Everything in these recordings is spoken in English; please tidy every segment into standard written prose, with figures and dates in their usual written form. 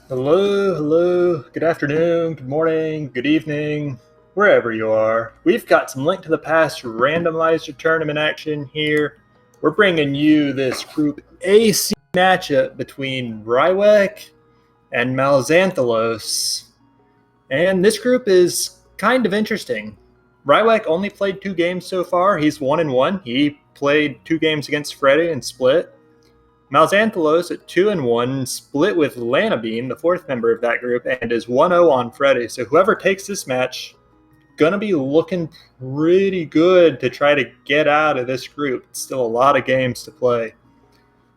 Hello, hello, good afternoon, good morning, good evening, wherever you are. We've got some Link to the Past randomizer tournament action here. We're bringing you this Group AC matchup between Rywek and MalXantholos. And this group is kind of interesting. Rywek only played 2 games so far. He's 1-1. He played 2 games against Freddy and split. MalXantholos at 2-1, split with Lanabean, the fourth member of that group, and is 1-0 on Freddy. So whoever takes this match, gonna be looking pretty good to try to get out of this group. It's still a lot of games to play.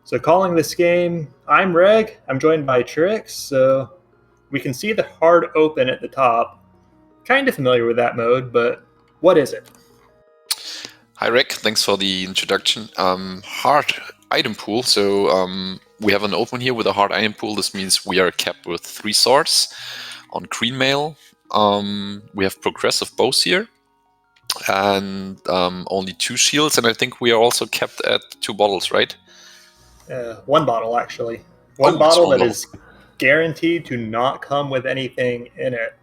So calling this game, I'm Reg. I'm joined by Trix. So we can see the hard open at the top. Kind of familiar with that mode, but what is it? Hi Rick, thanks for the introduction. Hard item pool, so we have an open here with a hard item pool. This means we are capped with 3 swords on green mail. We have progressive bows here and only 2 shields, and I think we are also capped at 2 bottles, right? 1 bottle, actually. One bottle that is guaranteed to not come with anything in it.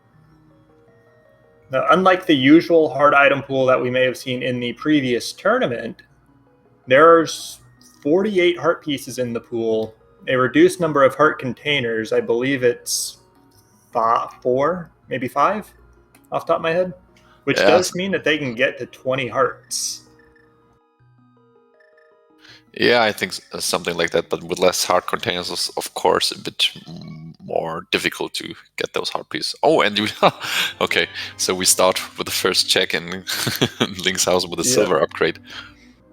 Now, unlike the usual hard item pool that we may have seen in the previous tournament, there's 48 heart pieces in the pool, a reduced number of heart containers. I believe it's 4, maybe 5, off the top of my head, which does mean that they can get to 20 hearts. Yeah, I think something like that, but with less heart containers is, of course, a bit more difficult to get those heart pieces. Oh, and okay, so we start with the first check in Link's house with a silver upgrade.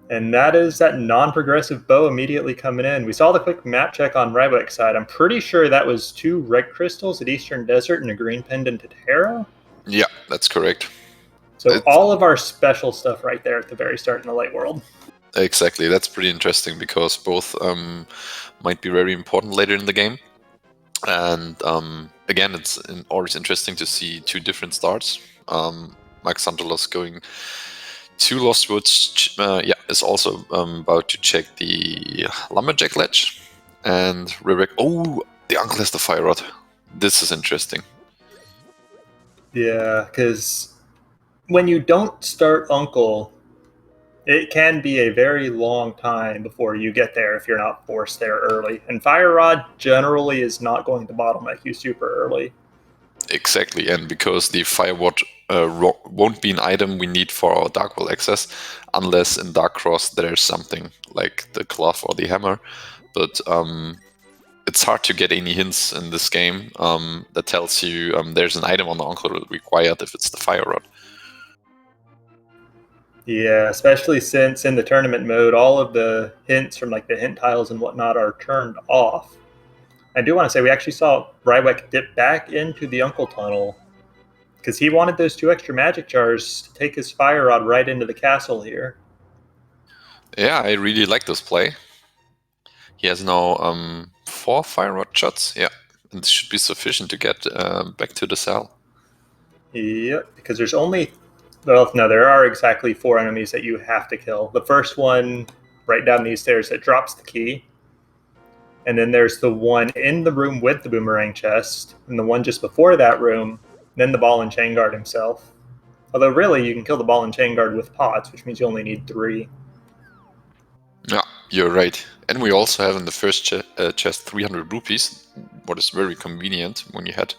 And that is that non-progressive bow immediately coming in. We saw the quick map check on Rywek's side. I'm pretty sure that was 2 red crystals at Eastern Desert and a green pendant at Hera. Yeah, that's correct. So all of our special stuff right there at the very start in the light world. Exactly, that's pretty interesting because both might be very important later in the game. And again, it's always interesting to see 2 different starts. MalXantholos going to Lost Woods, is also about to check the Lumberjack ledge. And Rywek, the uncle has the fire rod. This is interesting. Yeah, because when you don't start Uncle, it can be a very long time before you get there if you're not forced there early. And Fire Rod generally is not going to bottleneck you super early. Exactly, and because the Fire Rod won't be an item we need for our Dark World access, unless in Dark Cross there's something like the glove or the hammer. But it's hard to get any hints in this game that tells you there's an item on the Uncle required if it's the Fire Rod. Yeah, especially since in the tournament mode, all of the hints from like the hint tiles and whatnot are turned off. I do want to say we actually saw Rywek dip back into the Uncle Tunnel because he wanted those 2 extra magic jars to take his Fire Rod right into the castle here. Yeah, I really like this play. He has now 4 Fire Rod shots, yeah, and this should be sufficient to get back to the cell. Yep, because there's only... Well, no, there are exactly 4 enemies that you have to kill. The first one right down these stairs that drops the key. And then there's the one in the room with the boomerang chest. And the one just before that room. Then the ball and chain guard himself. Although really, you can kill the ball and chain guard with pots, which means you only need 3. Yeah, you're right. And we also have in the first chest 300 rupees, what is very convenient when you head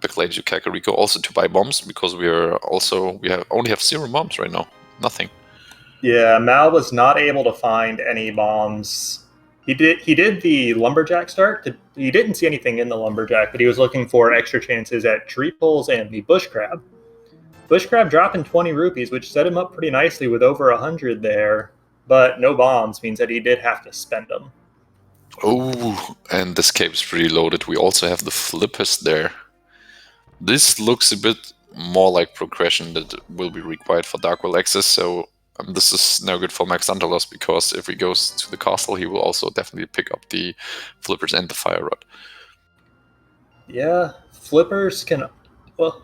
back later to Kakariko, also to buy bombs, because we only have 0 bombs right now. Nothing. Yeah, Mal was not able to find any bombs. He did the Lumberjack start. He didn't see anything in the Lumberjack, but he was looking for extra chances at tree pulls and the Bush Crab. Bush Crab dropping 20 rupees, which set him up pretty nicely with over 100 there. But no bombs means that he did have to spend them. Oh, and this cape is pretty loaded. We also have the flippers there. This looks a bit more like progression that will be required for Dark World access, so this is now good for MalXantholos, because if he goes to the castle, he will also definitely pick up the flippers and the fire rod. Yeah, flippers can... Well,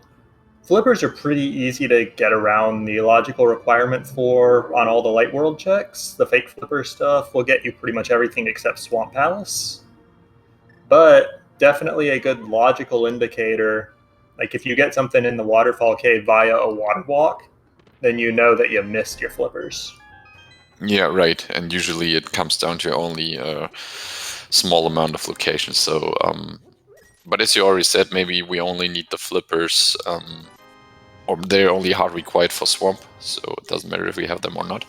flippers are pretty easy to get around the logical requirement for on all the light world checks. The fake flipper stuff will get you pretty much everything except Swamp Palace. But definitely a good logical indicator. Like if you get something in the waterfall cave via a water walk, then you know that you missed your flippers. Yeah, right. And usually it comes down to only a small amount of locations. So, but as you already said, maybe we only need the flippers, or they're only hard required for swamp. So it doesn't matter if we have them or not.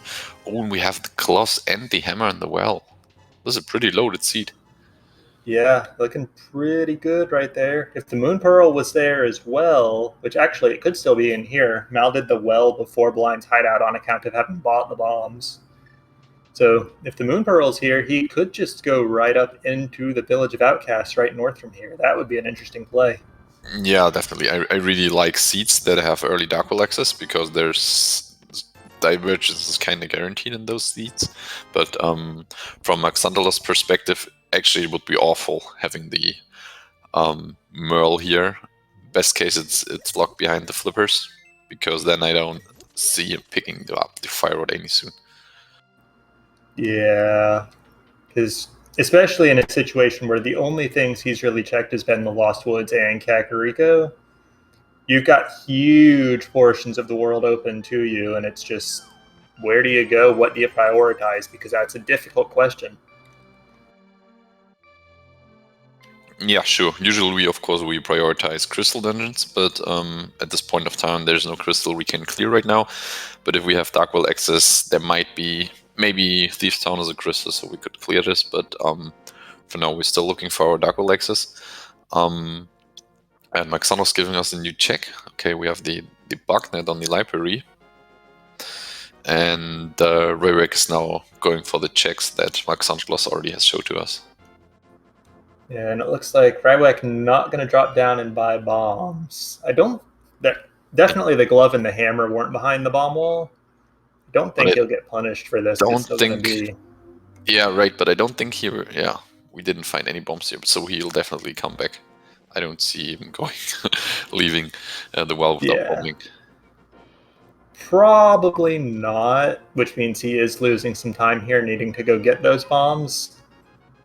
Oh, and we have the gloves and the hammer and the well. This is a pretty loaded seat. Yeah, looking pretty good right there. If the Moon Pearl was there as well, which actually it could still be in here, Mal did the well before Blind's hideout on account of having bought the bombs. So if the Moon Pearl's here, he could just go right up into the Village of Outcasts right north from here. That would be an interesting play. Yeah, definitely. I really like seats that have early Darkwell access because there's divergence is kind of guaranteed in those seats. But from MalXantholos' perspective, actually it would be awful having the Merle here. Best case, it's locked behind the flippers because then I don't see him picking up the fire rod any soon. Yeah, because especially in a situation where the only things he's really checked has been the Lost Woods and Kakariko, you've got huge portions of the world open to you, and it's just where do you go? What do you prioritize? Because that's a difficult question. Yeah, sure. Usually, we prioritize crystal dungeons, but at this point of time, there's no crystal we can clear right now. But if we have Darkwell access, there might be maybe Thieves Town is a crystal, so we could clear this. But for now, we're still looking for our Darkwell access. And MalXantholos giving us a new check. Okay, we have the bugnet on the library. And Rywek is now going for the checks that MalXantholos already has showed to us. Yeah, and it looks like Rywek not going to drop down and buy bombs. I don't. That definitely the glove and the hammer weren't behind the bomb wall. I don't think he'll get punished for this. Don't It's still think. Gonna be... Yeah, right. But I don't think he. Yeah, we didn't find any bombs here, so he'll definitely come back. I don't see him going, leaving the well without bombing. Probably not, which means he is losing some time here, needing to go get those bombs.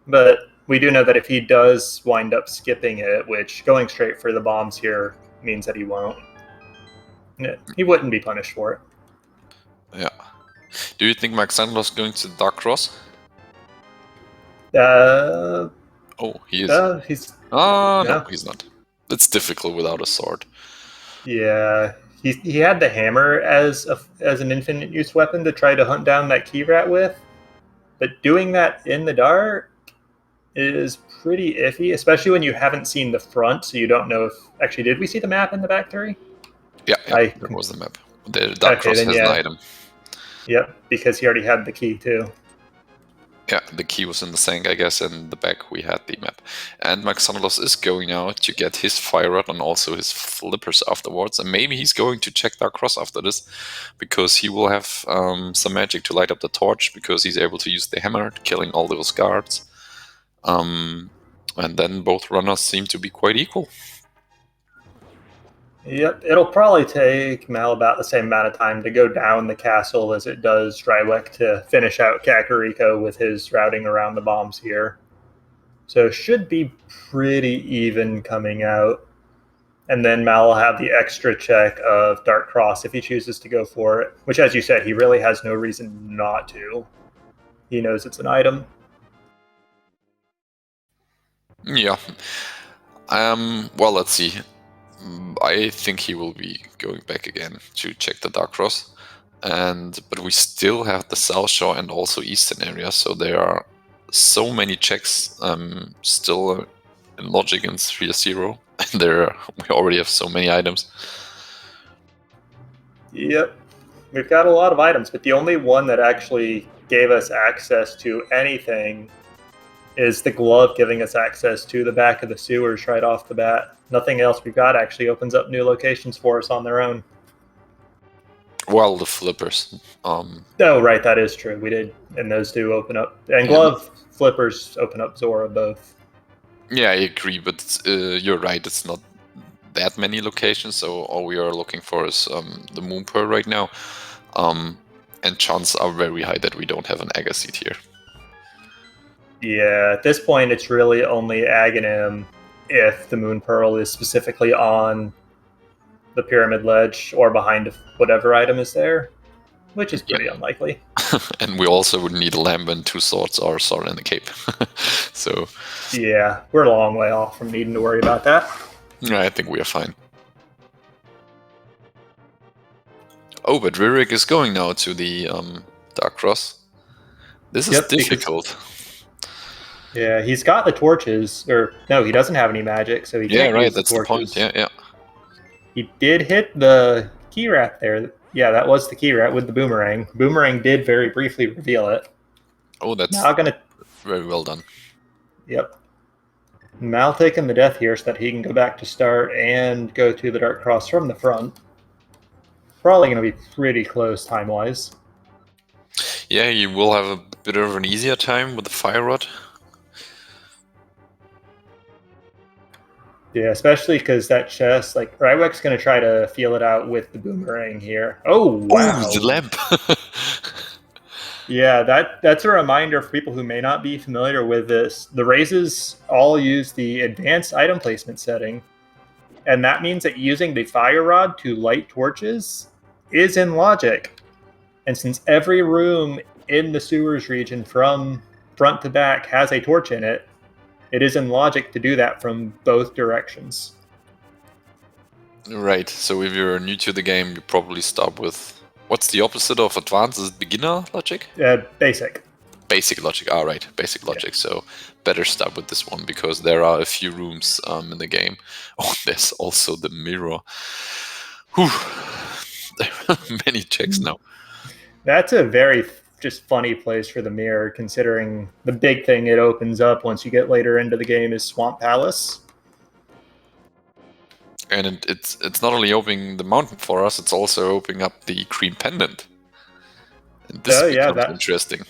But we do know that if he does wind up skipping it, which going straight for the bombs here means that he won't, he wouldn't be punished for it. Yeah. Do you think MalXantholos is going to Dark Cross? Oh, he is. No, he's not. It's difficult without a sword. Yeah, he had the hammer as an infinite use weapon to try to hunt down that key rat with, but doing that in the dark is pretty iffy, especially when you haven't seen the front, so you don't know if... Actually, did we see the map in the back 3? Yeah, that was the map. The Dark Cross has an item. Yep, because he already had the key too. Yeah, the key was in the sink, I guess, and in the back we had the map. And MalXantholos is going out to get his fire rod and also his flippers afterwards, and maybe he's going to check Dark Cross after this, because he will have some magic to light up the torch, because he's able to use the hammer, killing all those guards. And then both runners seem to be quite equal. Yep, it'll probably take Mal about the same amount of time to go down the castle as it does Rywek to finish out Kakariko with his routing around the bombs here. So should be pretty even coming out. And then Mal will have the extra check of Dark Cross if he chooses to go for it, which, as you said, he really has no reason not to. He knows it's an item. Yeah. Well, let's see. I think he will be going back again to check the Dark Cross, but we still have the South Shore and also Eastern area, so there are so many checks still in Logic and 3-0, and we already have so many items. Yep, we've got a lot of items, but the only one that actually gave us access to anything is the glove giving us access to the back of the sewers right off the bat. Nothing else we've got actually opens up new locations for us on their own. Well, the flippers. Oh, right, that is true. We did, and those do open up. And glove flippers open up Zora both. Yeah, I agree, but you're right. It's not that many locations, so all we are looking for is the Moon Pearl right now. And chances are very high that we don't have an Agassiz here. Yeah, at this point, it's really only Aghanim if the Moon Pearl is specifically on the pyramid ledge or behind whatever item is there, which is pretty unlikely. And we also would need a lamp and 2 swords or a sword and a cape. So yeah, we're a long way off from needing to worry about that. I think we are fine. Oh, but Rywek is going now to the Dark Cross. This is difficult. Yeah, he's got the torches, or no, he doesn't have any magic, so he can't use the torches. That's the point. Yeah. He did hit the key rat there. Yeah, that was the key rat with the boomerang. Boomerang did very briefly reveal it. Oh, that's very well done. Yep. Mal taking the death here so that he can go back to start and go to the Dark Cross from the front. Probably going to be pretty close time-wise. Yeah, you will have a bit of an easier time with the fire rod. Yeah, especially because that chest, like, Rywek's going to try to feel it out with the boomerang here. Oh, wow. Oh, the lamp. Yeah, that's a reminder for people who may not be familiar with this. The raises all use the advanced item placement setting, and that means that using the fire rod to light torches is in logic. And since every room in the sewers region from front to back has a torch in it, it is in logic to do that from both directions. Right, so if you're new to the game, you probably start with... What's the opposite of advanced? Is it beginner logic? Basic. Basic logic, right, basic logic. Yeah. So better start with this one, because there are a few rooms in the game. Oh, there's also the mirror. Whew. There are many checks now. That's a very just funny place for the mirror, considering the big thing it opens up once you get later into the game is Swamp Palace. And it's not only opening the mountain for us, it's also opening up the cream pendant. And this becomes interesting.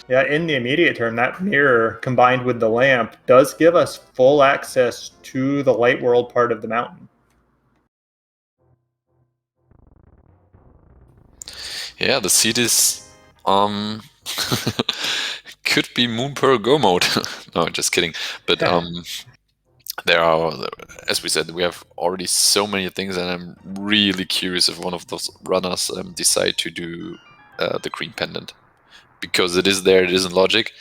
Yeah, in the immediate term, that mirror combined with the lamp does give us full access to the light world part of the mountain. Yeah, the seed is could be Moon Pearl Go mode. No, just kidding. But there are, as we said, we have already so many things, and I'm really curious if one of those runners decide to do the green pendant, because it is there, it is in logic.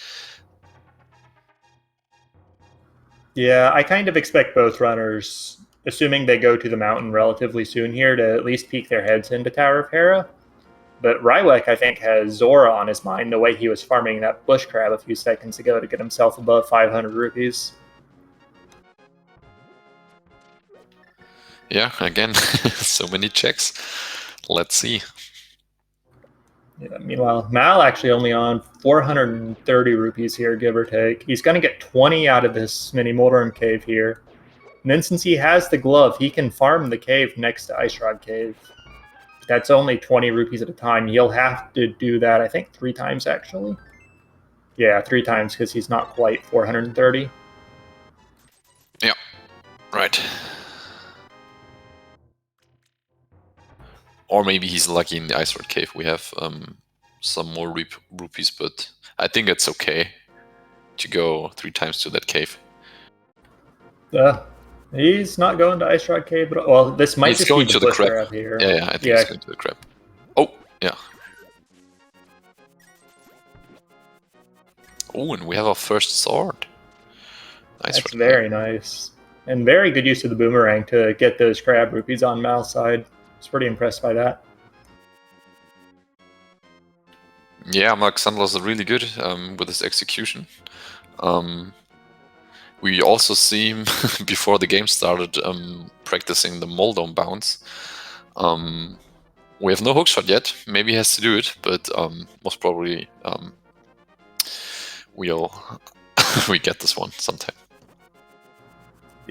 Yeah, I kind of expect both runners, assuming they go to the mountain relatively soon here, to at least peek their heads into Tower of Hera. But Rywek, I think, has Zora on his mind, the way he was farming that bush crab a few seconds ago to get himself above 500 rupees. Yeah, again, so many checks. Let's see. Yeah, meanwhile, Mal actually only on 430 rupees here, give or take. He's going to get 20 out of this mini Moldorm cave here. And then since he has the glove, he can farm the cave next to Ice Rod Cave. That's only 20 rupees at a time. He'll have to do that, I think, 3 times, actually. Yeah, 3 times, because he's not quite 430. Yeah, right. Or maybe he's lucky in the Ice Rod Cave. We have some more rupees, but I think it's okay to go 3 times to that cave. He's not going to Ice Rod Cave, but well, this might just be the bush crab here. Yeah, I think he's going to the crab. Oh, yeah. Oh, and we have our first sword. Nice. That's very nice. And very good use of the boomerang to get those crab rupees on Mal's side. I was pretty impressed by that. Yeah, MalXantholos is really good with his execution. We also see him, before the game started, practicing the Moldorm bounce. We have no hookshot yet. Maybe he has to do it, but most probably we get this one sometime.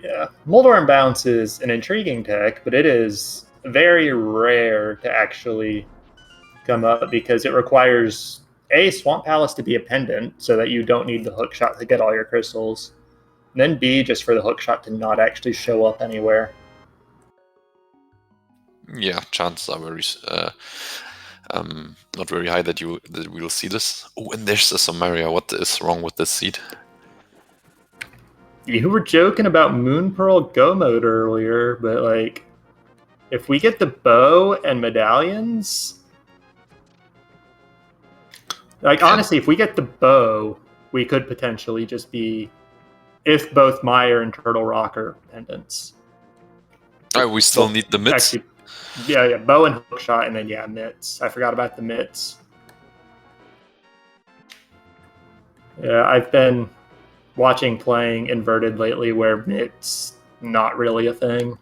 Yeah, Moldorm bounce is an intriguing tech, but it is very rare to actually come up because it requires A, Swamp Palace to be a pendant so that you don't need the hookshot to get all your crystals. And then B, just for the hookshot to not actually show up anywhere. Yeah, chances are very not very high that we will see this. Oh, and there's the Samaria. What is wrong with this seed? You were joking about Moon Pearl Go mode earlier, but like, if we get the bow and medallions, like honestly, if we get the bow, we could potentially just be, if both Myra and Turtle Rock are pendants. We still need the mitts. Actually, yeah, bow and hookshot, and then yeah, mitts. I forgot about the mitts. Yeah, I've been watching playing inverted lately, where mitts not really a thing.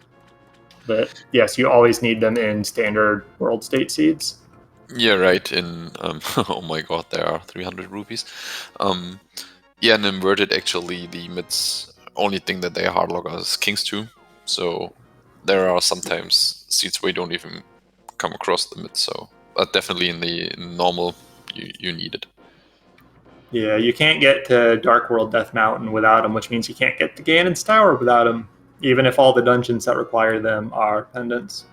But yes, you always need them in standard world state seeds. Yeah, right. In oh my god, there are 300 rupees. Yeah, in inverted, actually, the mids only thing that they hardlock is kings too. So there are sometimes seeds where you don't even come across the mid. So, but definitely in normal, you need it. Yeah, you can't get to Dark World Death Mountain without them, which means you can't get to Ganon's Tower without them, even if all the dungeons that require them are pendants.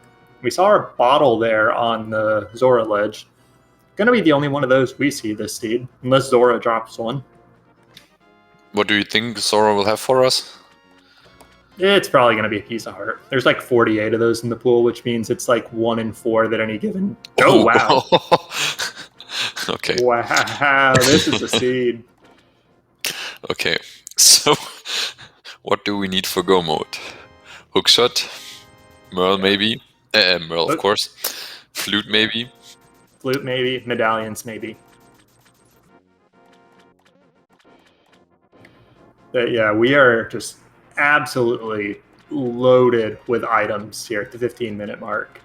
We saw our bottle there on the Zora ledge. Gonna be the only one of those we see this seed, unless Zora drops one. What do you think Zora will have for us? It's probably going to be a piece of heart. There's like 48 of those in the pool, which means it's like 1 in 4 that any given. Oh, wow. Okay. Wow, this is a seed. Okay, so what do we need for go mode? Hookshot, Merle maybe, Merle of course, flute maybe. Flute maybe, medallions maybe. But yeah, we are just absolutely loaded with items here at the 15-minute mark.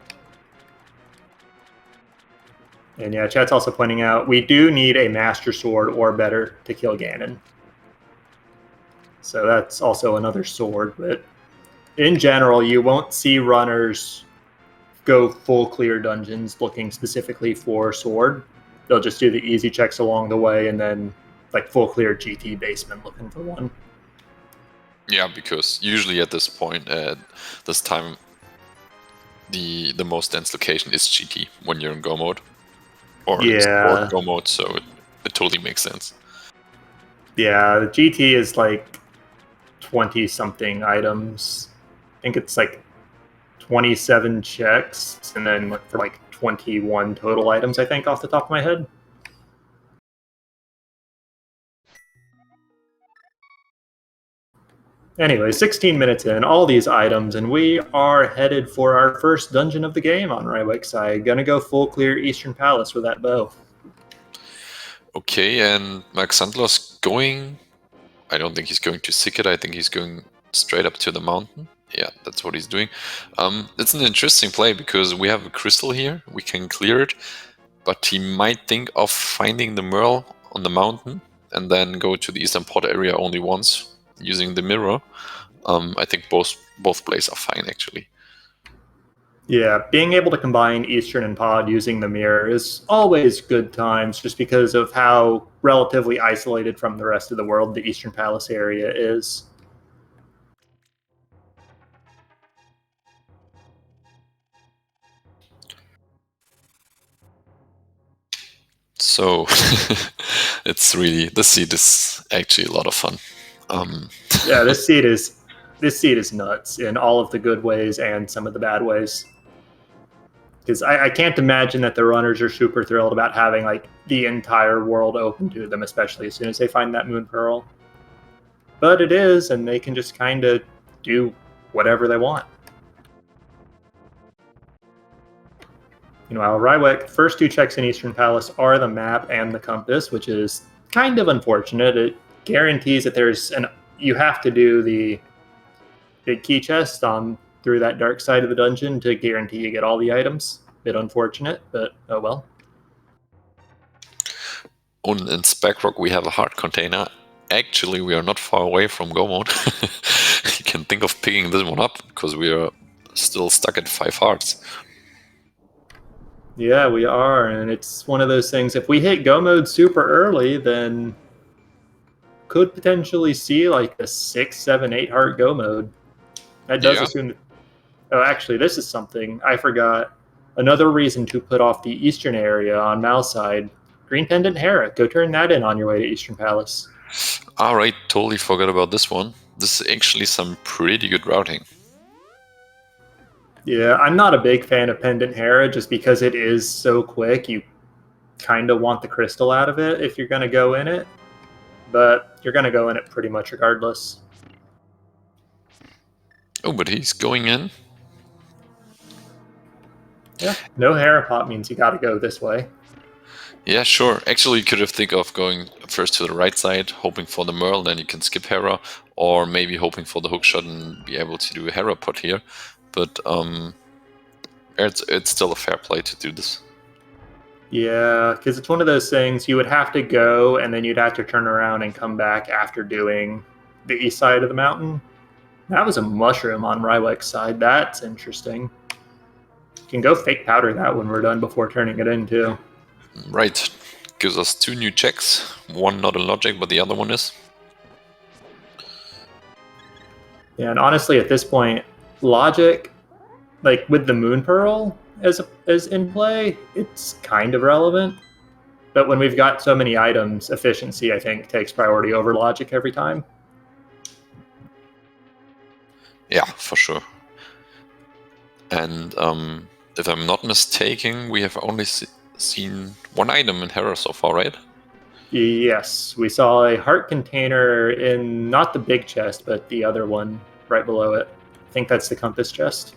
And yeah, chat's also pointing out we do need a Master Sword or better to kill Ganon. So that's also another sword, but in general, you won't see runners go full clear dungeons looking specifically for sword. They'll just do the easy checks along the way and then like full clear GT basement looking for one. Yeah, because usually at this point, this time, the most dense location is GT when you're in go mode. Or yeah, go mode, so it totally makes sense. Yeah, the GT is like 20-something items. I think it's like 27 checks, and then for like 21 total items, I think, off the top of my head. Anyway, 16 minutes in, all these items, and we are headed for our first dungeon of the game on Rywek's side. Gonna go full clear Eastern Palace with that bow. Okay, and MalXantholos going... I don't think he's going to seek it, I think he's going straight up to the mountain. Yeah, that's what he's doing. It's an interesting play, because we have a crystal here, we can clear it, but he might think of finding the Merle on the mountain, and then go to the Eastern Pod area only once, using the mirror. I think both plays are fine, actually. Yeah, being able to combine Eastern and Pod using the mirror is always good times, just because of how relatively isolated from the rest of the world the Eastern Palace area is. So it's really, this seed is actually a lot of fun. Yeah, this seed is nuts in all of the good ways and some of the bad ways. Because I can't imagine that the runners are super thrilled about having like the entire world open to them, especially as soon as they find that Moon Pearl. But it is, and they can just kind of do whatever they want. Meanwhile, Rywek, first 2 checks in Eastern Palace are the map and the compass, which is kind of unfortunate. It guarantees that you have to do the big key chest on through that dark side of the dungeon to guarantee you get all the items. Bit unfortunate, but oh well. In Spec-Rock we have a heart container. Actually, we are not far away from go mode. You can think of picking this one up, because we are still stuck at 5 hearts. Yeah, we are, and it's one of those things, if we hit go mode super early, then could potentially see like a 6, 7, 8 heart go mode. That does assume that... Oh, actually, this is something I forgot. Another reason to put off the eastern area on Mal's side. Green Pendant Hera. Go turn that in on your way to Eastern Palace. Alright, totally forgot about this one. this is actually some pretty good routing. Yeah, I'm not a big fan of Pendant Hera just because it is so quick. You kind of want the crystal out of it if you're going to go in it, but you're going to go in it pretty much regardless. Oh, but he's going in. Yeah, no Hera pop means you got to go this way. Yeah, sure. Actually, you could have think of going first to the right side, hoping for the Merle, then you can skip Hera, or maybe hoping for the hook shot and be able to do a Hera pot here. But it's still a fair play to do this. Yeah, because it's one of those things you would have to go and then you'd have to turn around and come back after doing the east side of the mountain. That was a mushroom on Rywek's side. That's interesting. You can go fake powder that when we're done before turning it in, too. Right. Gives us 2 new checks. One not in logic, but the other one is. Yeah, and honestly, at this point, logic, like with the Moon Pearl as in play, it's kind of relevant. But when we've got so many items, efficiency, I think, takes priority over logic every time. Yeah, for sure. And if I'm not mistaken, we have only seen one item in Hera so far, right? Yes, we saw a heart container in not the big chest, but the other one right below it. I think that's the compass chest.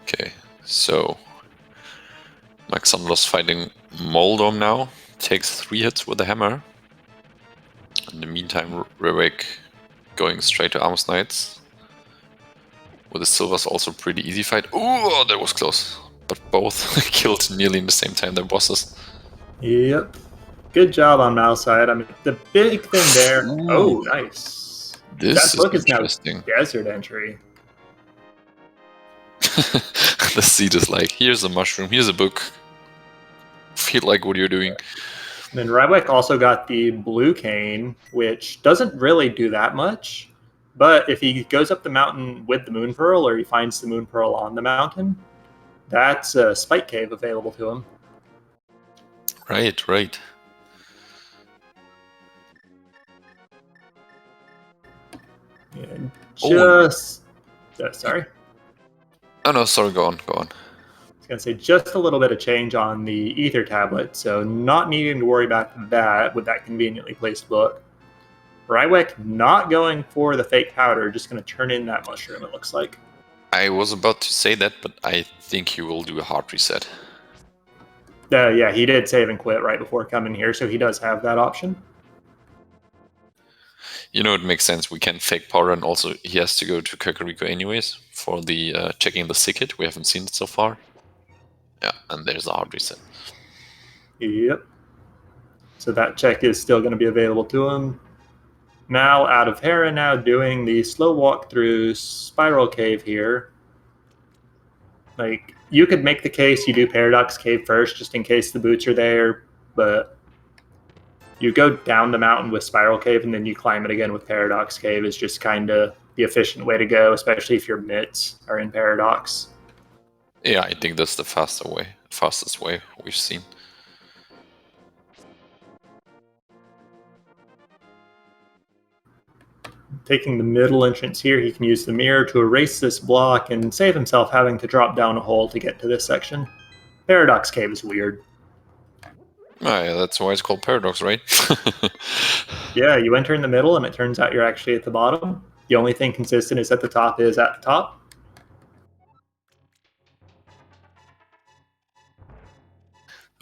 Okay, so MalXantholos fighting Moldom now. Takes 3 hits with the hammer. In the meantime, Rywek going straight to Arm's Knights. With the Silvers also pretty easy fight. Ooh, that was close. But both killed nearly in the same time their bosses. Yep. Good job on Mal's side. I mean, the big thing there. Ooh. Oh, nice. This that book is now interesting. desert entry. The seed is like, here's a mushroom, here's a book. Feel like what you're doing. And then Rywek also got the blue cane, which doesn't really do that much. But if he goes up the mountain with the Moon Pearl, or he finds the Moon Pearl on the mountain, that's a Spike Cave available to him. Right, right. And just... sorry? Oh no, sorry, go on, go on. I was going to say just a little bit of change on the Ether tablet, so not needing to worry about that with that conveniently placed book. Rywek not going for the fake powder, just going to turn in that mushroom, it looks like. I was about to say that, but I think he will do a hard reset. Yeah, he did save and quit right before coming here, so he does have that option. You know, it makes sense. We can fake powder, and also he has to go to Kakariko anyways for the checking the sick hit. We haven't seen it so far. Yeah, and there's a hard reset. Yep. So that check is still going to be available to him. Mal out of Hera now doing the slow walk through Spiral Cave here. Like, you could make the case you do Paradox Cave first just in case the boots are there, but you go down the mountain with Spiral Cave and then you climb it again with Paradox Cave is just kind of the efficient way to go, especially if your mitts are in Paradox. Yeah, I think that's the fastest way we've seen. Taking the middle entrance here, he can use the mirror to erase this block and save himself having to drop down a hole to get to this section. Paradox Cave is weird. Oh, yeah, that's why it's called Paradox, right? Yeah, you enter in the middle and it turns out you're actually at the bottom. The only thing consistent is that the top is at the top.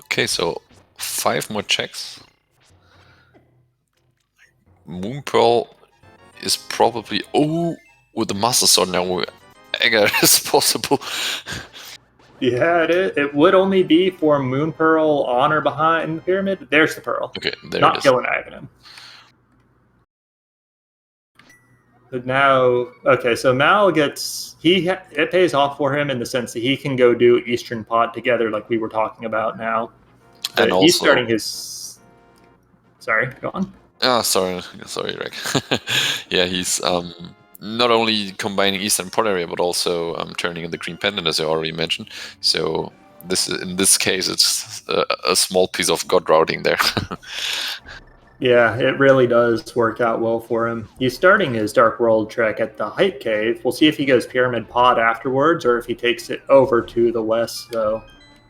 Okay, so 5 more checks. Moon Pearl is probably... Oh, with the Master Sword now, Egger is possible. Yeah, it would only be for Moon Pearl on or behind the pyramid. There's the Pearl. Okay, there Not it is. killing Aghanim. But now, okay, so Mal gets... It pays off for him in the sense that he can go do Eastern Pod together like we were talking about now. But And he's also... starting his... Sorry, go on. Sorry, Rick. Yeah, he's not only combining Eastern Pod area, but also turning in the Green Pendant, as I already mentioned. So in this case, it's a small piece of God routing there. Yeah, it really does work out well for him. He's starting his Dark World trek at the Hype Cave. We'll see if he goes Pyramid Pod afterwards or if he takes it over to the west, so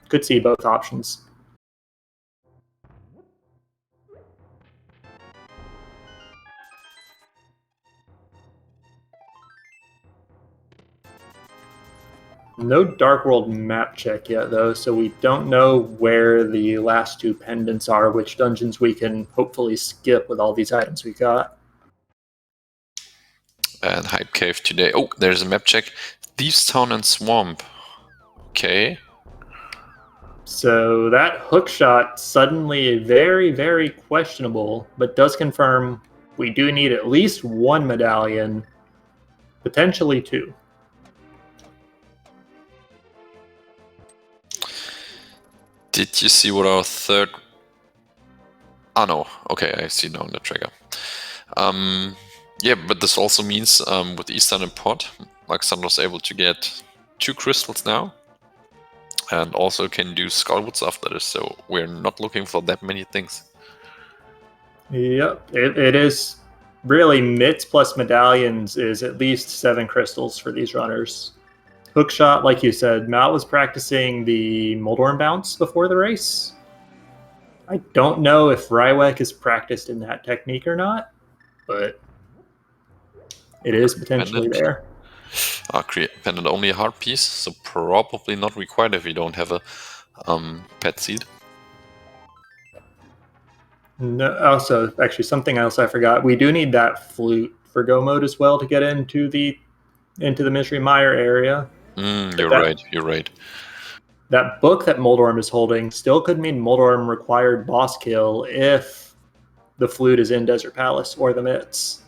could see both options. No Dark World map check yet, though, so we don't know where the last two pendants are, which dungeons we can hopefully skip with all these items we got. And Hype Cave today. Oh, there's a map check. Thieves Town and Swamp. Okay. So that hook shot suddenly very, very questionable, but does confirm we do need at least one medallion, potentially two. Did you see what our third... Ah, no. Okay, I see now in the trigger. Yeah, but this also means with Eastern and Pod, MalXantholos able to get 2 crystals now. And also can do Skullwoods after this, so we're not looking for that many things. Yep, it is really mitts plus medallions is at least 7 crystals for these runners. Hookshot, like you said, Mal was practicing the Moldorm bounce before the race. I don't know if Rywek is practiced in that technique or not, but it is potentially there. Create pendant only a hard piece, so probably not required if you don't have a pet seed. No, also, actually, something else I forgot. We do need that flute for go mode as well to get into the Mystery Mire area. You're right. That book that Moldorm is holding still could mean Moldorm required boss kill if the flute is in Desert Palace or the mitts.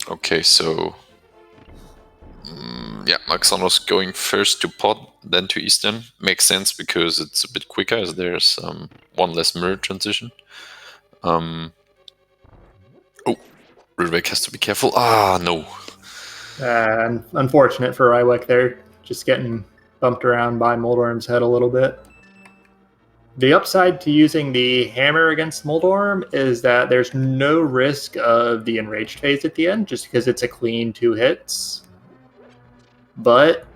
Okay, so yeah, MalXantholos going first to Pod, then to Eastern. Makes sense because it's a bit quicker as there's one less mirror transition. Oh, Rywek has to be careful. Ah, no. Unfortunate for Rywek there, just getting bumped around by Moldorm's head a little bit. The upside to using the hammer against Moldorm is that there's no risk of the enraged phase at the end, just because it's a clean 2 hits. But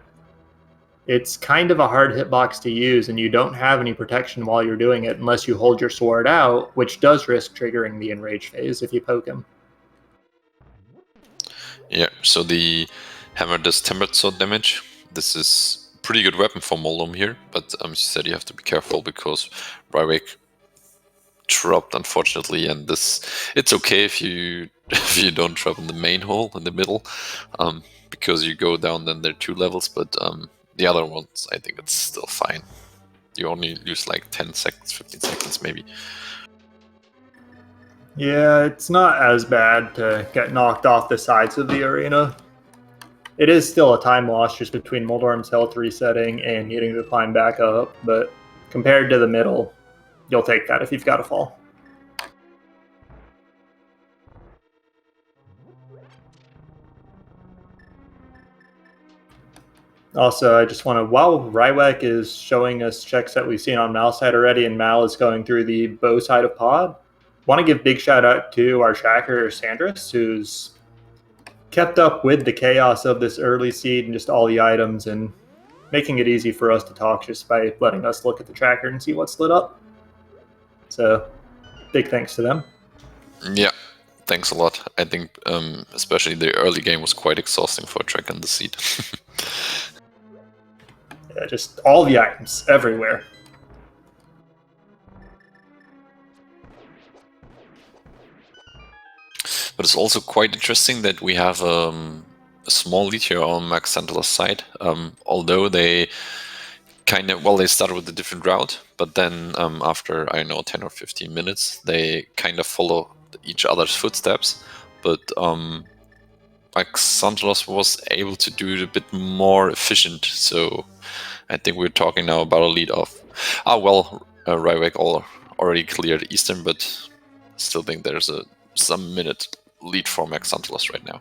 it's kind of a hard hitbox to use, and you don't have any protection while you're doing it unless you hold your sword out, which does risk triggering the enraged phase if you poke him. Yeah, so the hammer does tempered sword damage. This is a pretty good weapon for Moldorm here, but you said you have to be careful because Rywek dropped, unfortunately, and it's okay if you don't drop in the main hole in the middle, because you go down then there are 2 levels, but the other ones I think it's still fine. You only lose like 10 seconds, 15 seconds maybe. Yeah, it's not as bad to get knocked off the sides of the arena. It is still a time loss just between Moldorm's health resetting and needing to climb back up, but compared to the middle, you'll take that if you've got to fall. Also, I just want to, while Rywek is showing us checks that we've seen on Mal's side already, and Mal is going through the bow side of Pod, want to give big shout out to our tracker, Sandris, who's kept up with the chaos of this early seed and just all the items and making it easy for us to talk just by letting us look at the tracker and see what's lit up. So, big thanks to them. Yeah, thanks a lot. I think especially the early game was quite exhausting for a track on the seed. Yeah, just all the items everywhere. But it's also quite interesting that we have a small lead here on MalXantholos' side. Although they kind of, well, they started with a different route, but then after, I don't know, 10 or 15 minutes, they kind of follow each other's footsteps. But MalXantholos was able to do it a bit more efficient. So I think we're talking now about a lead of, Rywek already cleared Eastern, but still think there's some minute lead for MalXantholos right now.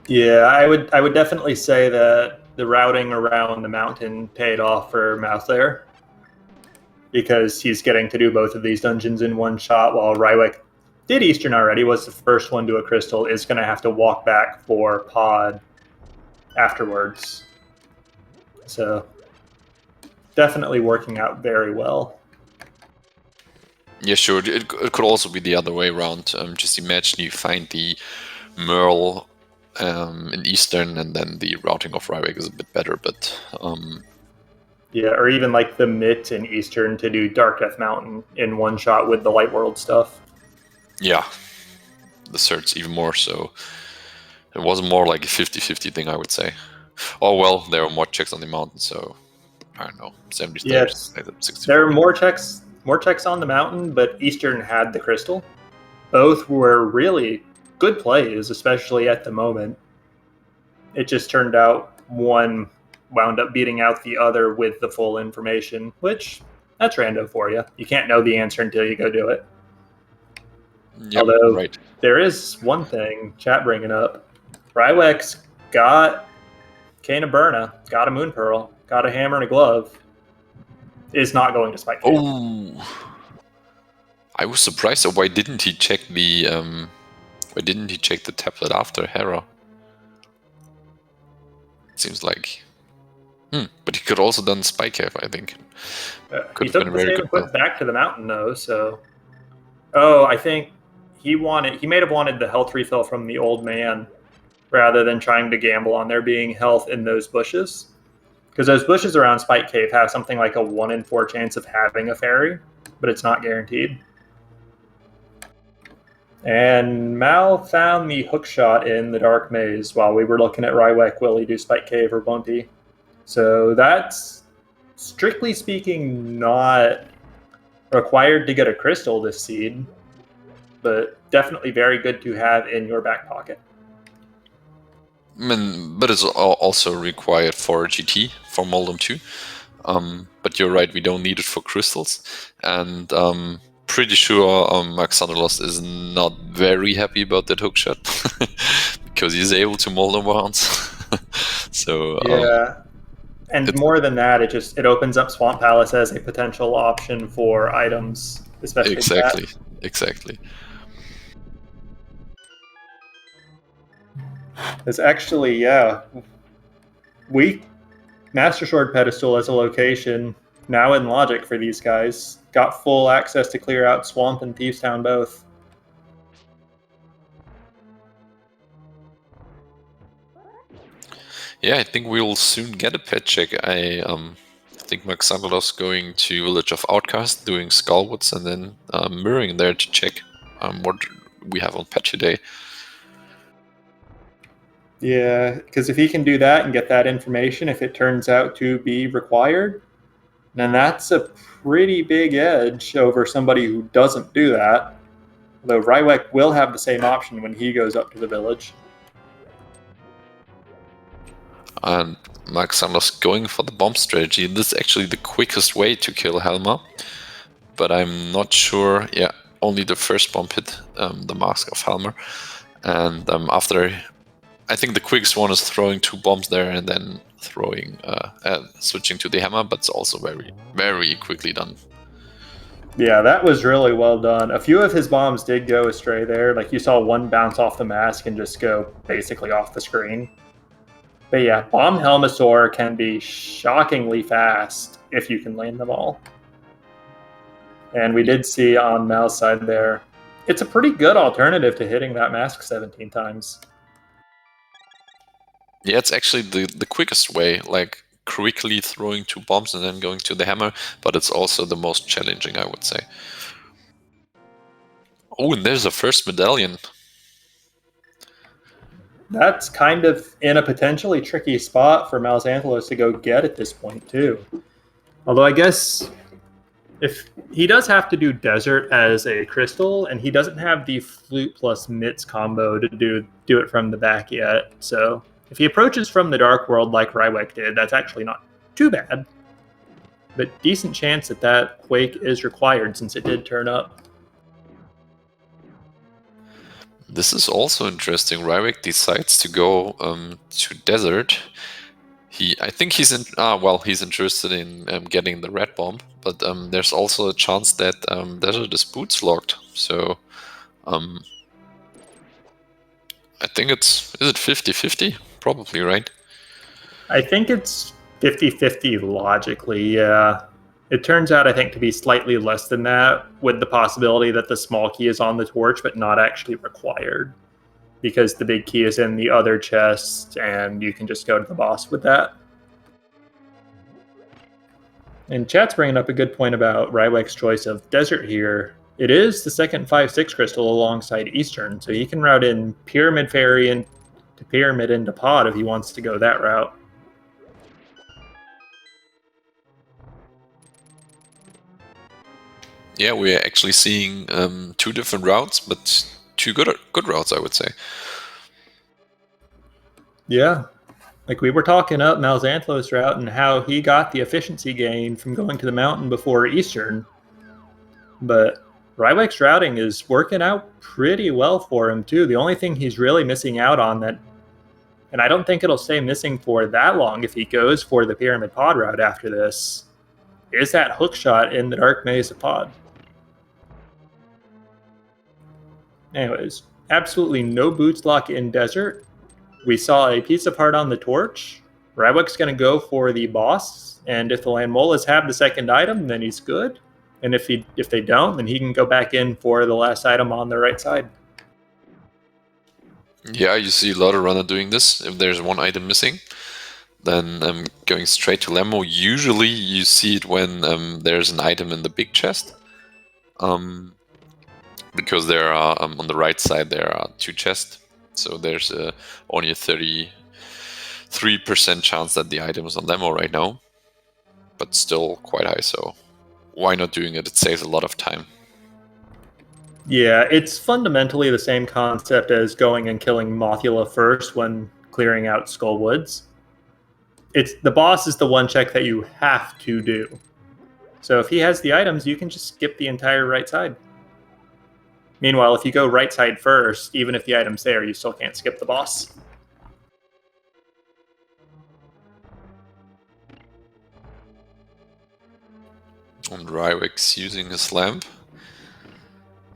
Yeah, I would definitely say that the routing around the mountain paid off for Mouse there, because he's getting to do both of these dungeons in one shot, while Rywek did Eastern already, was the first one to a crystal, is going to have to walk back for Pod afterwards. So definitely working out very well. Yeah, sure. It could also be the other way around. Just imagine you find the Merle in Eastern, and then the routing of Rywek is a bit better. But yeah, or even like the Mitt in Eastern to do Dark Death Mountain in one shot with the Light World stuff. yeah, the certs even more so. It was more like a 50-50 thing, I would say. Oh well, there are more checks on the mountain, so I don't know, 70 Yeah, stairs, 60. there are more checks on the mountain, but Eastern had the crystal. Both were really good plays, especially at the moment. It just turned out one wound up beating out the other with the full information, which that's rando for you. You can't know the answer until you go do it. Yep, Although right. there is one thing chat bringing up. Rywek's got Cane of Burna, got a Moon Pearl, got a hammer and a glove. Is not going to Spike Cave. Oh, I was surprised. Why didn't he check the tablet after Hera? It seems like. But he could also done Spike Cave, I think. He Could have took been a the very same good play. equip back to the mountain though, so oh, I think he may have wanted the health refill from the old man rather than trying to gamble on there being health in those bushes. Because those bushes around Spike Cave have something like a 1 in 4 chance of having a fairy, but it's not guaranteed. And Mal found the hook shot in the dark maze while we were looking at Rywek. Will he do Spike Cave or won't he? So that's, strictly speaking, not required to get a crystal this seed, but definitely very good to have in your back pocket. But it's also required for GT, for Moldum 2. But you're right, we don't need it for crystals. And pretty sure MalXantholos is not very happy about that hookshot because he's able to mold them once. So yeah, and more than that, it opens up Swamp Palace as a potential option for items, especially exactly, that. exactly. It's actually, yeah, we Master Sword Pedestal as a location now in Logic for these guys. Got full access to clear out Swamp and Thieves Town both. Yeah, I think we'll soon get a pet check. I think MalXantholos going to Village of Outcast, doing Skullwoods, and then mirroring there to check what we have on pet today. Yeah, because if he can do that and get that information, if it turns out to be required, then that's a pretty big edge over somebody who doesn't do that. Though Rywek will have the same option when he goes up to the village. And MalXantholos going for the bomb strategy. This is actually the quickest way to kill Helma, but I'm not sure. Yeah, only the first bomb hit the mask of Helmer, and after, I think the quickest one is throwing 2 bombs there and then throwing, switching to the hammer, but it's also very, very quickly done. Yeah, that was really well done. A few of his bombs did go astray there. Like you saw one bounce off the mask and just go basically off the screen. But yeah, Bomb Helmasaur can be shockingly fast if you can land them all. And we did see on Mal's side there, it's a pretty good alternative to hitting that mask 17 times. Yeah, it's actually the quickest way, like quickly throwing 2 bombs and then going to the hammer, but it's also the most challenging, I would say. Oh, and there's a first medallion. That's kind of in a potentially tricky spot for MalXantholos to go get at this point, too. Although I guess if he does have to do Desert as a crystal, and he doesn't have the Flute plus Mitts combo to do it from the back yet. So if he approaches from the Dark World like Rywek did, that's actually not too bad. But decent chance that Quake is required since it did turn up. This is also interesting. Rywek decides to go to desert. I think he's he's interested in getting the red bomb, but there's also a chance that desert is boots locked. So I think is it 50-50? Probably, right? I think it's 50-50 logically, yeah. It turns out, I think, to be slightly less than that, with the possibility that the small key is on the torch, but not actually required, because the big key is in the other chest, and you can just go to the boss with that. And chat's bringing up a good point about Rywek's choice of desert here. It is the second 5-6 crystal alongside Eastern, so he can route in Pyramid Fairy into Pyramid into Pod if he wants to go that route. Yeah, we're actually seeing two different routes, but two good routes, I would say. Yeah. Like, we were talking up MalXantholos' route and how he got the efficiency gain from going to the mountain before Eastern. But Rywek's routing is working out pretty well for him, too. The only thing he's really missing out on that, and I don't think it'll stay missing for that long if he goes for the Pyramid Pod route after this, is that hook shot in the Dark Maze of Pod. Anyways, absolutely no boots lock in desert. We saw a piece of heart on the torch. Rywek's going to go for the boss, and if the Landmolas have the second item, then he's good. And if they don't, then he can go back in for the last item on the right side. Yeah, you see a lot of runner doing this. If there's one item missing, then going straight to Lemmo. Usually you see it when there's an item in the big chest. Because there are, on the right side, there are two chests. So there's only a 33% chance that the item is on Lemmo right now. But still quite high, so why not doing it? It saves a lot of time. Yeah, it's fundamentally the same concept as going and killing Mothula first when clearing out Skull Woods. The boss is the one check that you have to do. So if he has the items, you can just skip the entire right side. Meanwhile, if you go right side first, even if the item's there, you still can't skip the boss. And Rywek's using his lamp.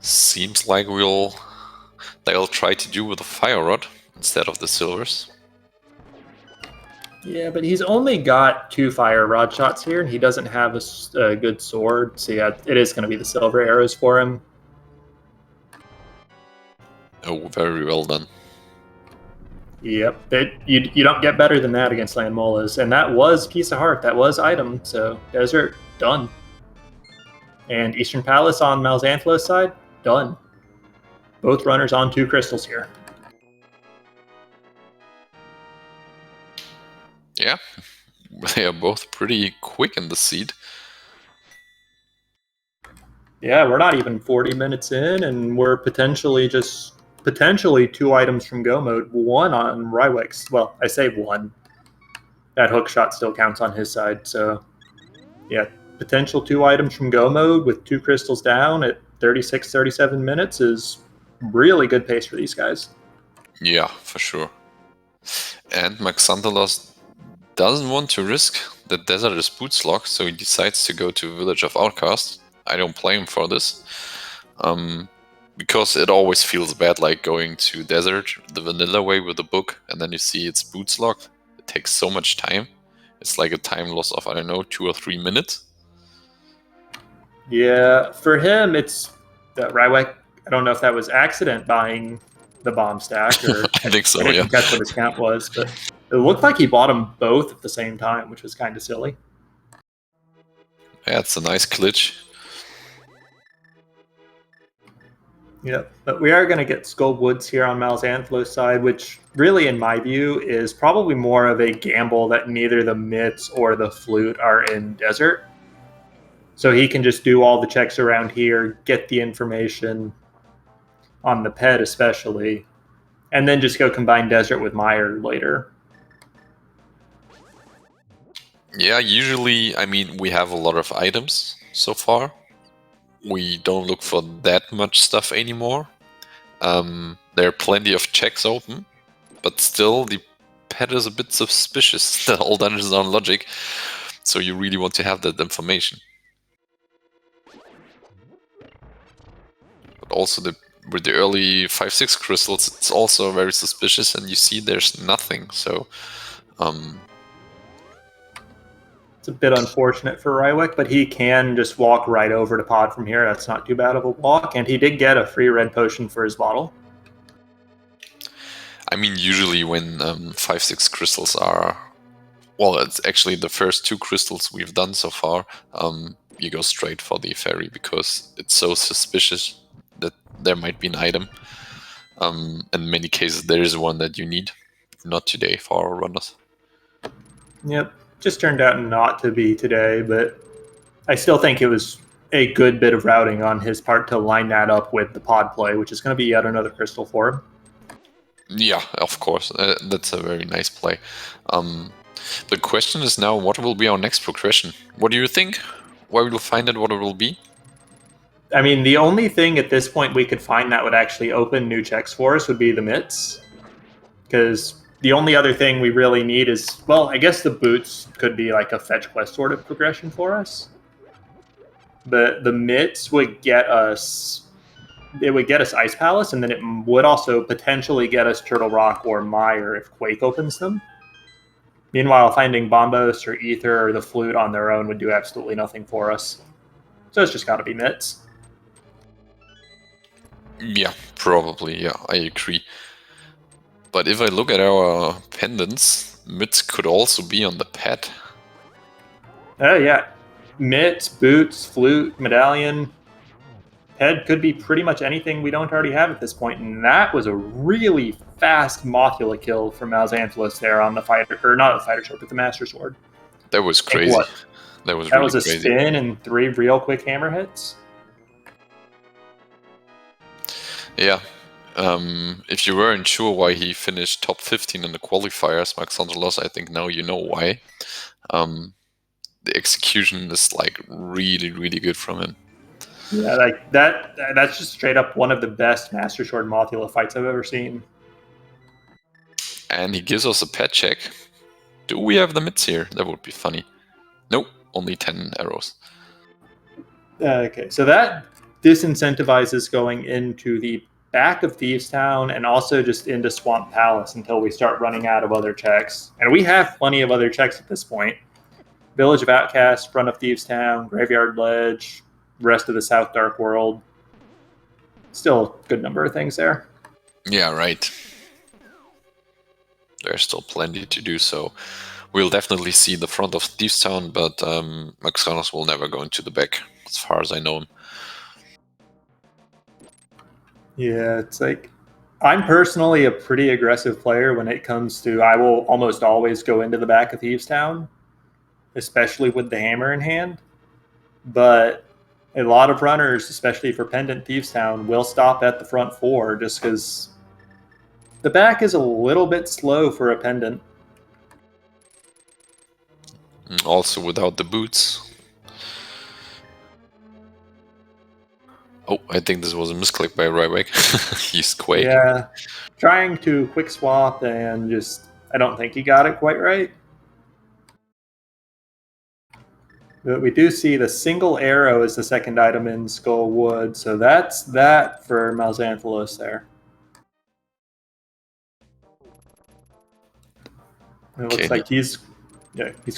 Seems like they'll try to do with a fire rod instead of the silvers. Yeah, but he's only got 2 fire rod shots here, and he doesn't have a good sword. So yeah, it is going to be the silver arrows for him. Oh, very well done. Yep, you don't get better than that against Landmolas, and that was Piece of Heart, that was item, so Desert, done. And Eastern Palace on MalXantholos' side, done. Both runners on 2 crystals here. Yeah, they are both pretty quick in the seed. Yeah, we're not even 40 minutes in, and we're potentially 2 items from go mode. 1 on Rywek's. Well, I say 1. That hook shot still counts on his side. So, yeah, potential 2 items from go mode with 2 crystals down at 36, 37 minutes is really good pace for these guys. Yeah, for sure. And MalXantholos doesn't want to risk the desert is boots locked, so he decides to go to Village of Outcasts. I don't blame him for this. Because it always feels bad, like going to desert the vanilla way with a book, and then you see it's boots locked. It takes so much time. It's like a time loss of, I don't know, 2 or 3 minutes. Yeah, for him, it's that Rywek. I don't know if that was accident buying the bomb stack, or I think so. I didn't Yeah, catch what his count was, but it looked like he bought them both at the same time, which was kind of silly. yeah, it's a nice glitch. Yeah, but we are going to get Skull Woods here on MalXantholos' side, which really, in my view, is probably more of a gamble that neither the mitts or the flute are in desert. So he can just do all the checks around here, get the information on the pet especially, and then just go combine desert with Myra later. Yeah, usually, I mean, we have a lot of items so far. We don't look for that much stuff anymore. There are plenty of checks open, but still the pet is a bit suspicious that all dungeons are on logic, so you really want to have that information. But also with the early 5-6 crystals, it's also very suspicious, and you see there's nothing, so It's a bit unfortunate for Rywek, but he can just walk right over to pod from here. That's not too bad of a walk, and he did get a free red potion for his bottle. I mean, usually when 5-6 crystals are, well, it's actually the first 2 crystals we've done so far, you go straight for the fairy because it's so suspicious that there might be an item. In many cases, there is one that you need. Not today for our runners. Yep, just turned out not to be today, but I still think it was a good bit of routing on his part to line that up with the pod play, which is going to be yet another crystal for him. Yeah, of course. That's a very nice play. The question is now, what will be our next progression? What do you think? Where we'll find it, what it will be? I mean, the only thing at this point we could find that would actually open new checks for us would be the mitts. Because the only other thing we really need is, well, I guess the boots could be like a fetch quest sort of progression for us. The mitts would get us, it would get us Ice Palace, and then it would also potentially get us Turtle Rock or Myra if Quake opens them. Meanwhile, finding Bombos or Ether or the Flute on their own would do absolutely nothing for us. So it's just got to be mitts. Yeah, probably. Yeah, I agree. But if I look at our pendants, mitts could also be on the pet. Oh, yeah. Mitts, boots, flute, medallion. Head could be pretty much anything we don't already have at this point, and that was a really fast Mothula kill from MalXantholos there on the fighter, or not the fighter sword, but the Master Sword. That was crazy. What? That was That really was a crazy. spin and 3 real quick hammer hits. Yeah. If you weren't sure why he finished top 15 in the qualifiers, MalXantholos, I think now you know why. The execution is like really, really good from him. Yeah, like that's just straight up one of the best Master Sword Mothula fights I've ever seen. And he gives us a pet check. Do we have the mitts here? That would be funny. Nope, only 10 arrows. Okay, so that disincentivizes going into the back of Thieves Town and also just into Swamp Palace until we start running out of other checks. And we have plenty of other checks at this point. Village of Outcasts, front of Thieves Town, Graveyard Ledge, rest of the South Dark World. Still a good number of things there. Yeah, right. There's still plenty to do, so we'll definitely see the front of Thieves Town, but MalXantholos will never go into the back, as far as I know him. Yeah, it's like I'm personally a pretty aggressive player when it comes to I will almost always go into the back of Thieves Town, especially with the hammer in hand. But a lot of runners, especially for Pendant Thieves Town, will stop at the front 4 just because the back is a little bit slow for a Pendant. Also without the boots. Oh, I think this was a misclick by Rywek. He's Quake. Yeah, trying to quick swap and just I don't think he got it quite right. But we do see the single arrow is the second item in Skull Wood, so that's that for MalXantholos there. It looks like he's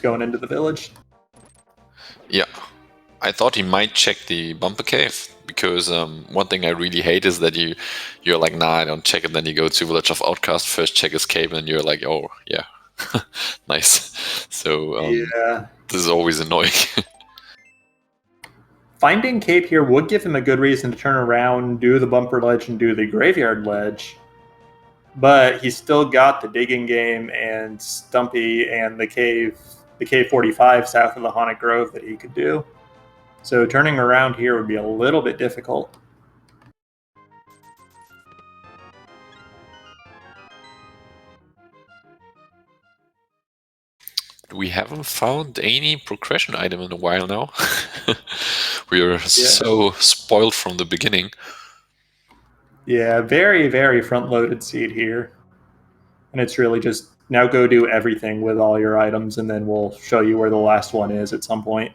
going into the village. Yeah, I thought he might check the bumper cave because one thing I really hate is that you're like, nah, I don't check it. Then you go to Village of Outcast, first check his cave, and you're like, oh yeah, nice. So yeah, this is always annoying. Finding Cape here would give him a good reason to turn around, do the bumper ledge, and do the graveyard ledge. But he's still got the digging game and Stumpy and the cave 45 south of the Haunted Grove that he could do. So turning around here would be a little bit difficult. We haven't found any progression item in a while now. We are so spoiled from the beginning. Yeah, very, very front-loaded seed here. And it's really just now go do everything with all your items, and then we'll show you where the last one is at some point.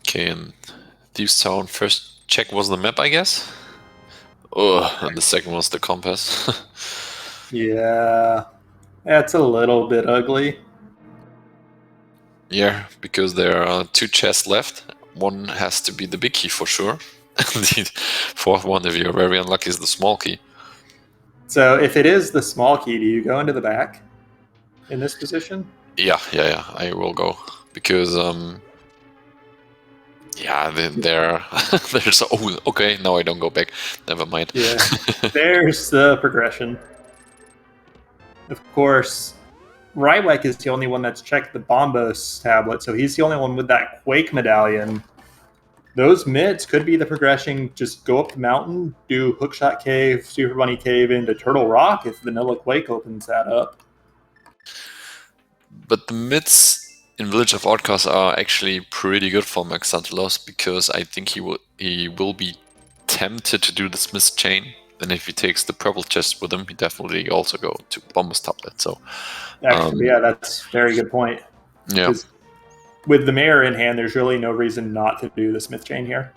Okay, and Thieves Town first check was the map, I guess. Oh, and the second was the compass. Yeah, that's a little bit ugly. Yeah, because there are 2 chests left. One has to be the big key for sure. And the fourth one, if you're very unlucky, is the small key. So if it is the small key, do you go into the back in this position? Yeah, I will go because yeah, there's oh okay, no, I don't go back. Never mind. Yeah, there's the progression. Of course, Rywek is the only one that's checked the Bombos tablet, so he's the only one with that Quake medallion. Those mids could be the progression. Just go up the mountain, do Hookshot Cave, Super Bunny Cave into Turtle Rock if Vanilla Quake opens that up. But the mids in Village of Outcasts are actually pretty good for MalXantholos because I think he will be tempted to do the Smith chain, and if he takes the purple chest with him, he definitely also go to Bombus Tablet. So Actually, yeah, that's a very good point. yeah, With the mayor in hand, there's really no reason not to do the Smith chain here.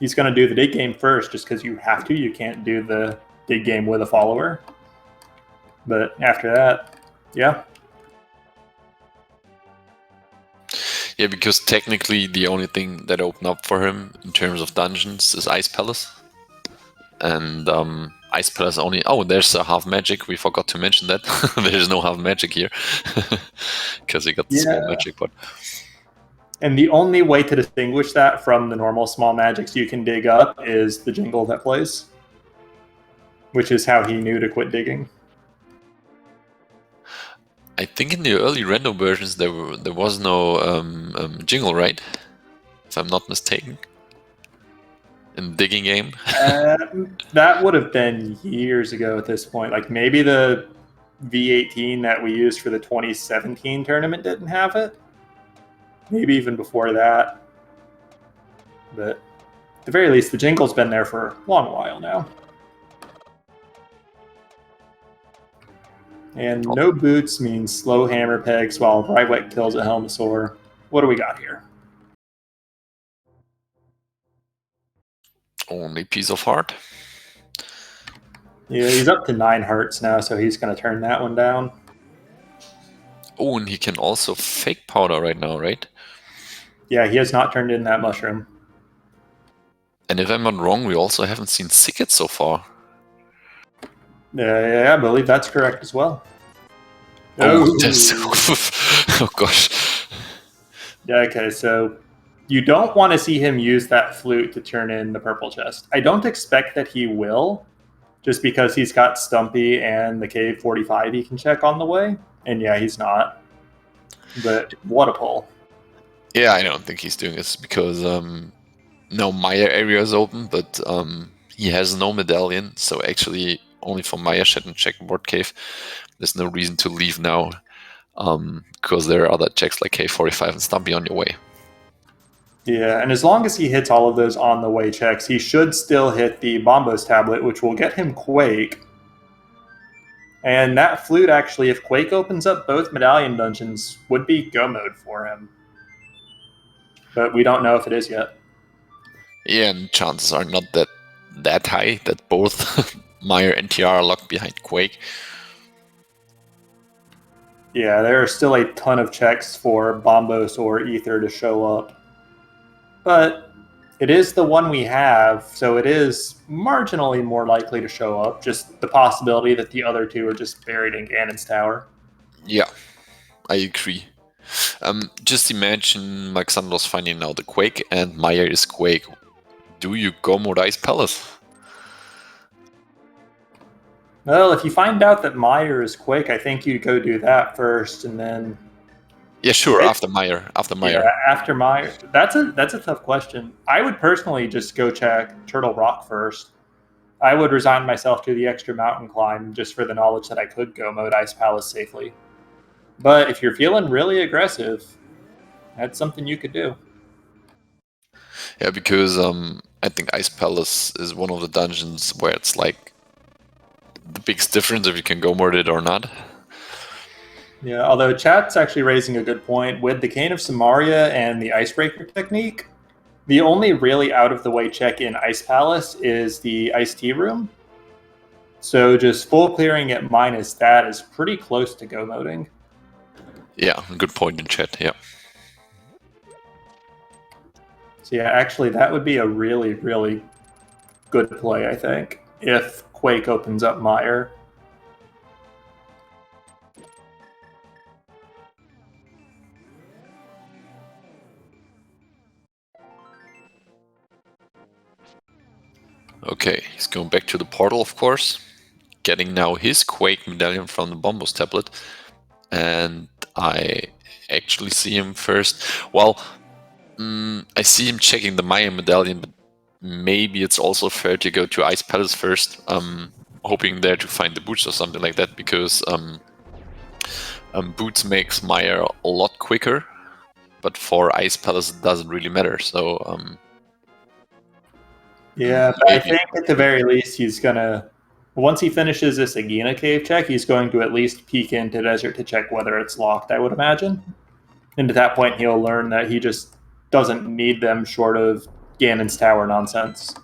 He's going to do the dig game first just because you have to. You can't do the dig game with a follower. But after that, yeah. yeah, because technically the only thing that opened up for him in terms of dungeons is Ice Palace, and Ice Palace only. Oh, there's a half magic. We forgot to mention that. There's no half magic here because he got the small magic, but. And the only way to distinguish that from the normal small magics you can dig up is the jingle that plays, which is how he knew to quit digging. I think in the early random versions there was no jingle, right? If I'm not mistaken. In the digging game. That would have been years ago at this point. Like maybe the V18 that we used for the 2017 tournament didn't have it. Maybe even before that. But at the very least, the jingle's been there for a long while now. And no boots means slow hammer pegs while Rywek kills a Helmosaur. What do we got here? Only piece of heart. Yeah, he's up to 9 hearts now, so he's going to turn that one down. Oh, and he can also fake powder right now, right? Yeah, he has not turned in that mushroom. And if I'm not wrong, we also haven't seen Sicket so far. Yeah, I believe that's correct as well. Oh, that's... oh gosh. Yeah, okay, so you don't want to see him use that flute to turn in the purple chest. I don't expect that he will, just because he's got Stumpy and the Cave 45 he can check on the way. And yeah, he's not. But what a pull. Yeah, I don't think he's doing this because no Maya area is open, but he has no medallion, so actually only for Maya Shed and Checkerboard Cave. There's no reason to leave now because there are other checks like Cave 45 and Stumpy on your way. Yeah, and as long as he hits all of those on the way checks, he should still hit the Bombos tablet, which will get him Quake. And that flute, actually, if Quake opens up both medallion dungeons, would be go mode for him. But we don't know if it is yet. Yeah, and chances are not that high that both Meyer and TR are locked behind Quake. Yeah, there are still a ton of checks for Bombos or Ether to show up. But it is the one we have, so it is marginally more likely to show up. Just the possibility that the other two are just buried in Ganon's tower. Yeah, I agree. Just imagine MalXantholos finding now the Quake and Meyer is Quake. Do you go mode Ice Palace? Well, if you find out that Meyer is Quake, I think you go do that first, and then... Yeah, sure, after Meyer. Yeah, after Meyer. That's a tough question. I would personally just go check Turtle Rock first. I would resign myself to the extra mountain climb just for the knowledge that I could go mode Ice Palace safely. But if you're feeling really aggressive, That's something you could do. Yeah, because I think Ice Palace is one of the dungeons where it's like the biggest difference if you can go more it or not. Yeah, although chat's actually raising a good point. With the Cane of Samaria and the Icebreaker technique, the only really out-of-the-way check in Ice Palace is the Iced Tea Room. So just full clearing at minus that is pretty close to go moding. Yeah, good point in chat, yeah. So yeah, actually that would be a really, really good play, I think, if Quake opens up Mire. Okay, he's going back to the portal, of course. Getting now his Quake medallion from the Bombos tablet. And I actually see him first. Well, I see him checking the Maya medallion, but maybe it's also fair to go to Ice Palace first, hoping there to find the boots or something like that, because boots makes Maya a lot quicker, but for Ice Palace it doesn't really matter. So yeah, but I think at the very least he's gonna, once he finishes this Agena cave check, he's going to at least peek into Desert to check whether it's locked, I would imagine. And at that point he'll learn that he just doesn't need them short of Ganon's tower nonsense.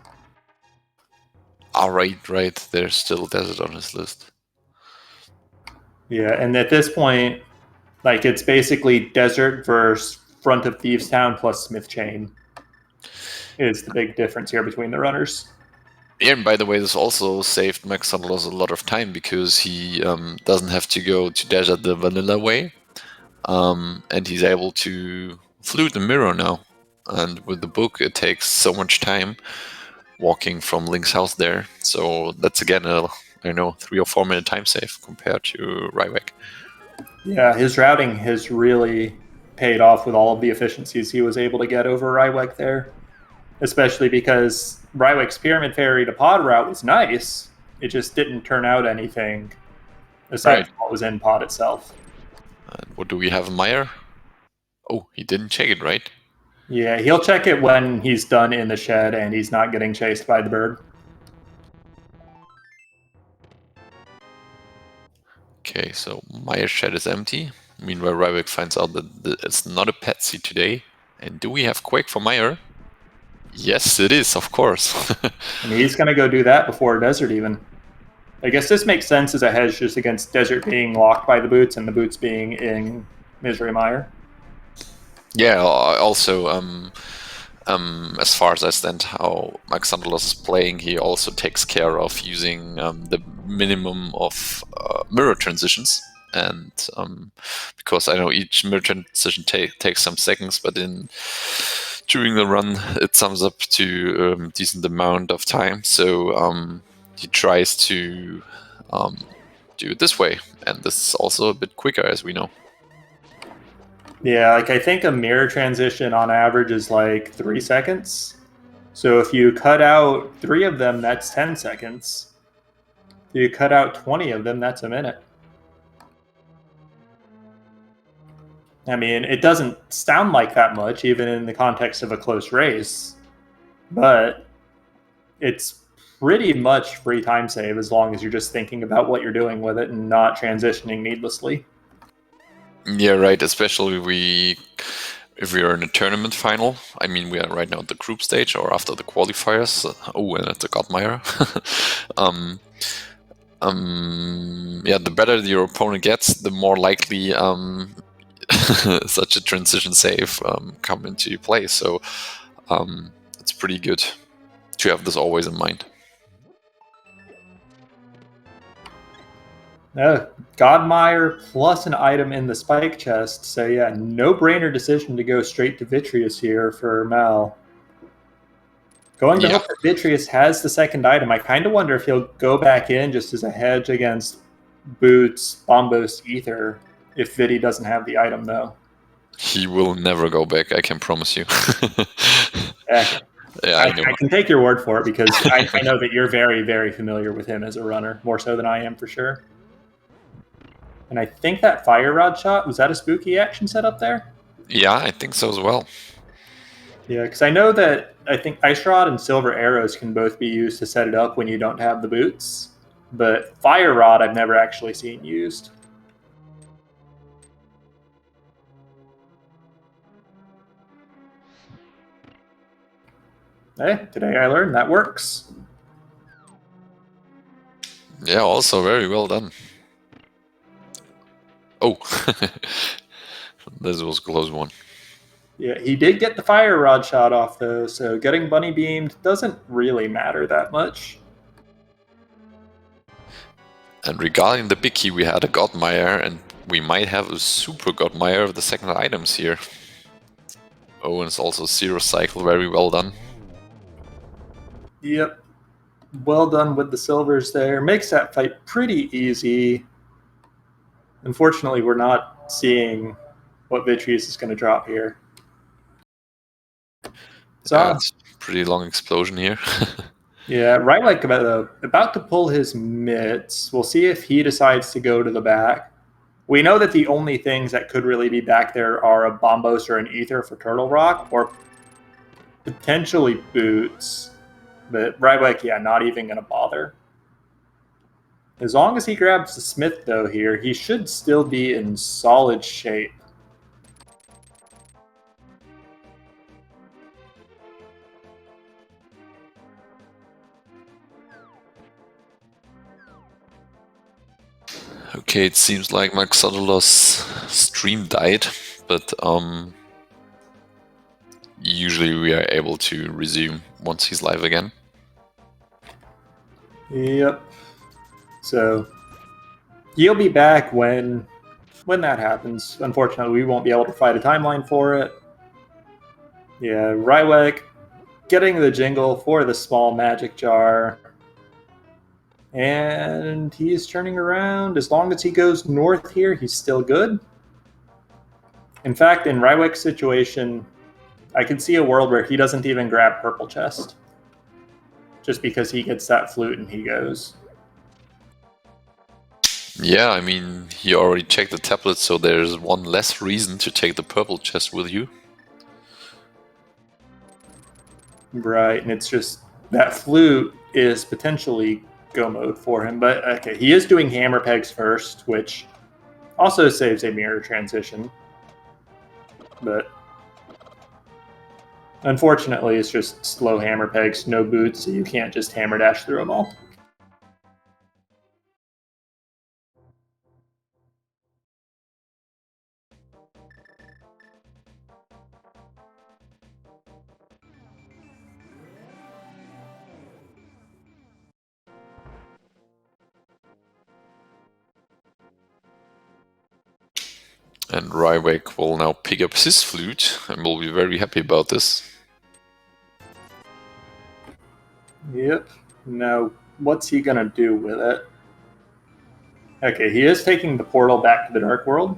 Right. There's still Desert on his list. Yeah, and at this point, like it's basically Desert versus Front of Thieves Town plus Smith Chain is the big difference here between the runners. Yeah, and by the way, this also saved MalXantholos a lot of time because he doesn't have to go to Desert the vanilla way, and he's able to flute the mirror now. And with the book, it takes so much time walking from Link's house there. So that's again a 3 or 4 minute time save compared to Rywek. Yeah, his routing has really paid off with all of the efficiencies he was able to get over Rywek there, especially because Rywek's Pyramid Fairy to Pod route was nice. It just didn't turn out anything aside from what was in Pod itself. What do we have in Meyer? Oh, he didn't check it, right? Yeah, he'll check it when he's done in the shed and he's not getting chased by the bird. Okay, so Meyer's shed is empty. Meanwhile, Rywek finds out that it's not a Patsy today. And do we have Quake for Meyer? Yes, it is, of course. And he's going to go do that before Desert even. I guess this makes sense as a hedge just against Desert being locked by the boots and the boots being in Misery Mire. Yeah, also, as far as I stand, how MalXantholos is playing, he also takes care of using the minimum of mirror transitions. And because I know each mirror transition takes some seconds, but during the run it sums up to a decent amount of time. So he tries to do it this way, and this is also a bit quicker, as we know. Yeah, like I think a mirror transition on average is like 3 seconds. So if you cut out 3 of them, that's 10 seconds. If you cut out 20 of them, that's a minute. I mean, it doesn't sound like that much, even in the context of a close race, but it's pretty much free time save as long as you're just thinking about what you're doing with it and not transitioning needlessly. Yeah, right. Especially if we are in a tournament final. I mean, we are right now at the group stage or after the qualifiers. Oh, and at the Godmire. Yeah, the better your opponent gets, the more likely such a transition save come into play. So it's pretty good to have this always in mind. Godmire plus an item in the spike chest. So yeah, no-brainer decision to go straight to Vitreous here for Mal. Going to hope that Vitreous has the second item. I kind of wonder if he'll go back in just as a hedge against Boots, Bombos, Ether, if Vidi doesn't have the item, though. He will never go back, I can promise you. Yeah, I can take your word for it because I know that you're very, very familiar with him as a runner, more so than I am for sure. And I think that Fire Rod shot, was that a spooky action set up there? Yeah, I think so as well. Yeah, because I know that I think Ice Rod and Silver Arrows can both be used to set it up when you don't have the boots, but Fire Rod I've never actually seen used. Hey, today I learned that works. Yeah, also very well done. Oh, this was a close one. Yeah, he did get the Fire Rod shot off though, so getting Bunny Beamed doesn't really matter that much. And regarding the Bicky, we had a Godmire, and we might have a Super Godmire of the second items here. Oh, and it's also Zero Cycle, very well done. Yep. Well done with the silvers there. Makes that fight pretty easy. Unfortunately, we're not seeing what Vitreous is going to drop here. So, It's a pretty long explosion here. yeah, Rywek about to pull his mitts. We'll see if he decides to go to the back. We know that the only things that could really be back there are a Bombos or an Ether for Turtle Rock, or potentially Boots. But Rywek, yeah, not even going to bother. As long as he grabs the Smith, though, here, he should still be in solid shape. Okay, it seems like MalXantholos' stream died, but usually we are able to resume once he's live again. Yep. So he'll be back when that happens. Unfortunately, we won't be able to find a timeline for it. Yeah, Rywek getting the jingle for the small magic jar. And he is turning around. As long as he goes north here, he's still good. In fact, in Rywek's situation, I can see a world where he doesn't even grab Purple Chest. Just because he gets that flute and he goes. Yeah, I mean, he already checked the tablet, so there's one less reason to take the purple chest with you. Right, and it's just that flute is potentially go mode for him. But okay, he is doing hammer pegs first, which also saves a mirror transition. But unfortunately, it's just slow hammer pegs, no boots, so you can't just hammer dash through them all. And Rywek will now pick up his flute and will be very happy about this. Yep. Now, what's he gonna do with it? Okay, he is taking the portal back to the Dark World.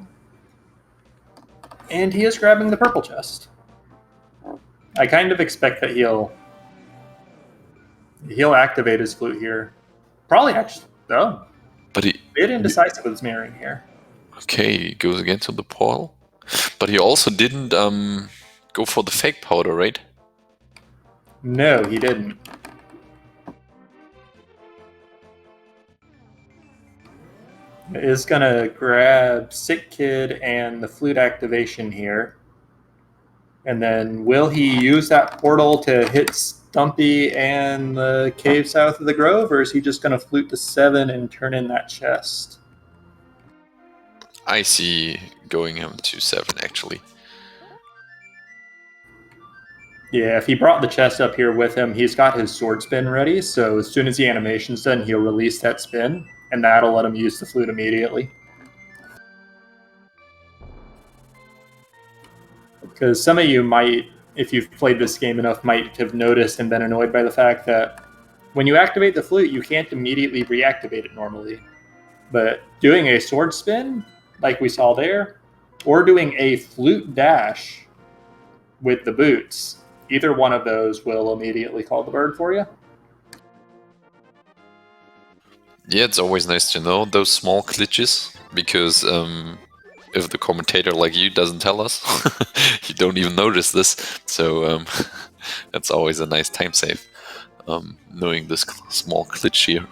And he is grabbing the purple chest. I kind of expect that he'll activate his flute here. Probably actually, oh. But he... Bit indecisive with his mirroring here. Okay, he goes again to the portal. But he also didn't go for the fake powder, right? No, he didn't. Is gonna grab Sick Kid and the flute activation here. And then will he use that portal to hit Stumpy and the cave south of the Grove, or is he just gonna flute to 7 and turn in that chest? I see going him to 7 actually. Yeah, if he brought the chest up here with him, he's got his sword spin ready, so as soon as the animation's done, he'll release that spin, and that'll let him use the flute immediately. Because some of you might, if you've played this game enough, might have noticed and been annoyed by the fact that when you activate the flute, you can't immediately reactivate it normally. But doing a sword spin, like we saw there, or doing a flute dash with the boots, either one of those will immediately call the bird for you. Yeah, it's always nice to know those small glitches, because if the commentator like you doesn't tell us, you don't even notice this. So that's always a nice time save, knowing this small glitch here.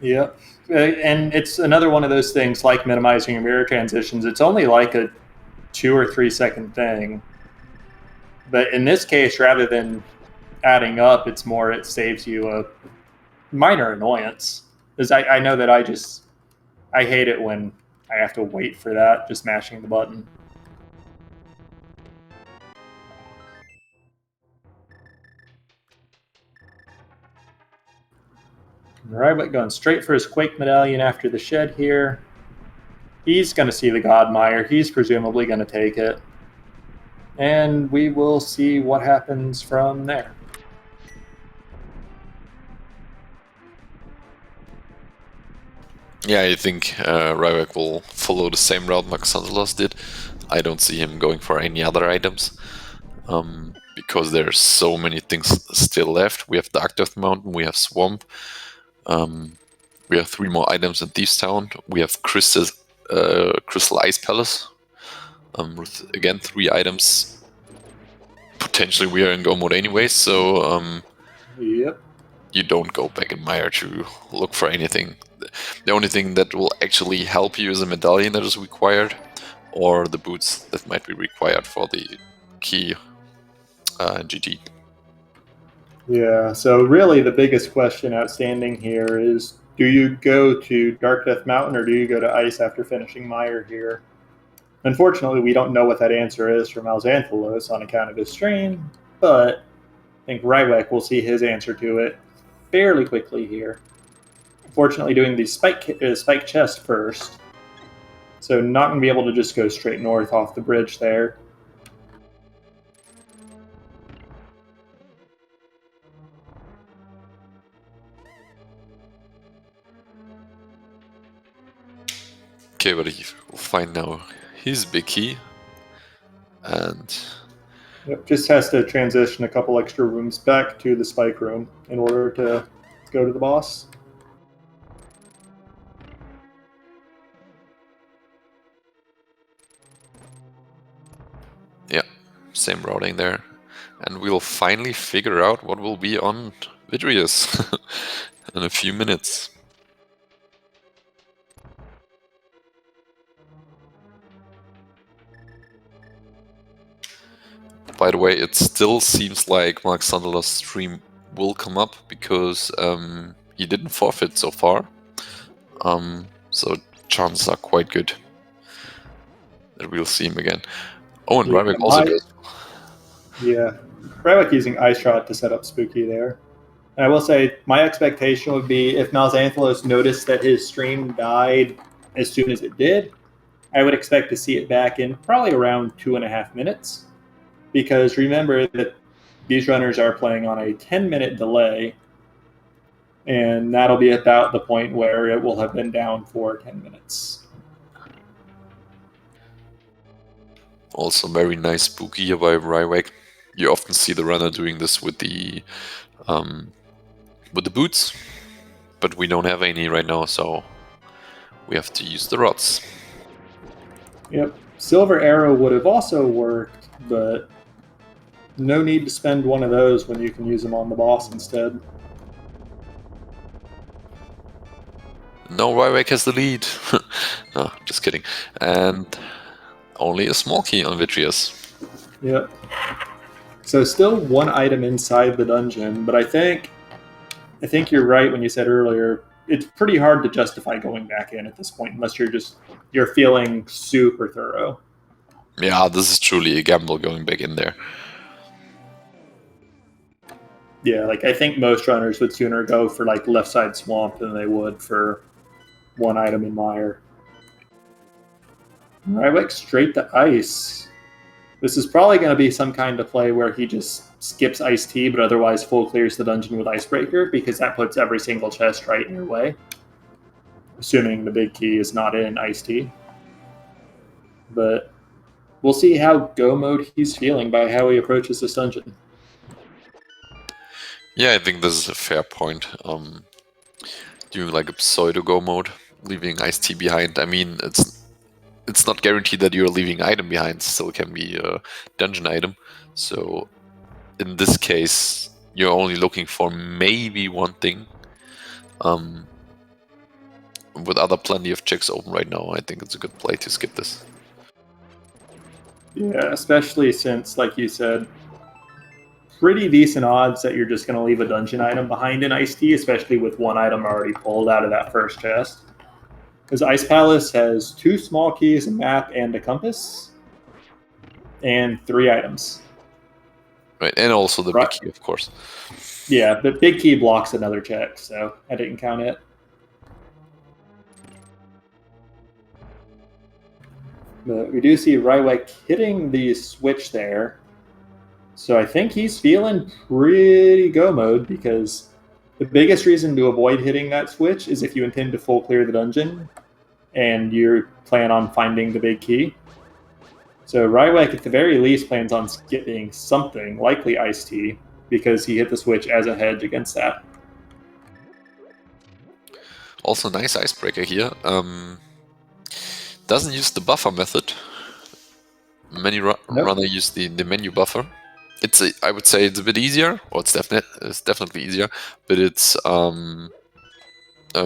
Yep. And it's another one of those things like minimizing your mirror transitions. It's only like a 2 or 3 second thing. But in this case, rather than adding up, it's more it saves you a minor annoyance. Because I know that I hate it when I have to wait for that, just mashing the button. Rywek going straight for his Quake Medallion after the shed here. He's going to see the Godmire. He's presumably going to take it. And we will see what happens from there. Yeah, I think Rywek will follow the same route MalXantholos did. I don't see him going for any other items. Because there's so many things still left. We have Dark Death Mountain, we have Swamp, we have 3 more items in Thieves Town, we have Crystal Ice Palace, with again 3 items. Potentially we are in go mode anyway, so Yep. you don't go back in Myra to look for anything. The only thing that will actually help you is a medallion that is required, or the boots that might be required for the key GT. Yeah, so really the biggest question outstanding here is, do you go to Dark Death Mountain or do you go to Ice after finishing Myra here? Unfortunately, we don't know what that answer is for MalXantholos on account of his stream, but I think Rywek will see his answer to it fairly quickly here. Unfortunately, doing the spike chest first, so not going to be able to just go straight north off the bridge there. Okay, but he will find now his big key, and Yep, just has to transition a couple extra rooms back to the spike room in order to go to the boss. yeah, same routing there. And we'll finally figure out what will be on Vidrius in a few minutes. By the way, it still seems like MalXantholos' stream will come up because he didn't forfeit so far. So chances are quite good that we'll see him again. Oh, and Rywek also does. Yeah, Rywek using Ice Shot to set up Spooky there. And I will say, my expectation would be if MalXantholos noticed that his stream died as soon as it did, I would expect to see it back in probably around 2.5 minutes. Because remember that these runners are playing on a 10-minute delay, and that'll be about the point where it will have been down for 10 minutes. Also very nice Spooky here by Rywek. You often see the runner doing this with the boots, but we don't have any right now, so we have to use the rods. Yep, Silver Arrow would have also worked, but no need to spend one of those when you can use them on the boss instead. No, Rywek has the lead. No, just kidding. And only a small key on Vidrius. Yep. So still one item inside the dungeon, but I think you're right when you said earlier, it's pretty hard to justify going back in at this point unless you're feeling super thorough. Yeah, this is truly a gamble going back in there. Yeah, like I think most runners would sooner go for like left side swamp than they would for one item in Mire. Rywek straight to ice. This is probably going to be some kind of play where he just skips Ice Tea, but otherwise full clears the dungeon with Icebreaker, because that puts every single chest right in your way. Assuming the big key is not in Ice Tea. But we'll see how go mode he's feeling by how he approaches this dungeon. Yeah, I think this is a fair point. Doing like a pseudo go mode, leaving Ice Tea behind. I mean, it's it's not guaranteed that you're leaving an item behind. Still can be a dungeon item. So in this case, you're only looking for maybe one thing. With other plenty of checks open right now, I think it's a good play to skip this. Yeah, especially since, like you said, pretty decent odds that you're just going to leave a dungeon item behind in Ice Tea, especially with one item already pulled out of that first chest. Because Ice Palace has 2 small keys, a map, and a compass, and 3 items. Right, and also the big key, of course. Yeah, the big key blocks another check, so I didn't count it. But we do see Rywek hitting the switch there. So I think he's feeling pretty go mode, because the biggest reason to avoid hitting that switch is if you intend to full clear the dungeon and you plan on finding the big key. So Rywek, at the very least, plans on skipping something, likely Ice Tea, because he hit the switch as a hedge against that. Also, nice icebreaker here. Doesn't use the buffer method. Many rather use the menu buffer. I would say it's a bit easier, or it's definitely easier, but it's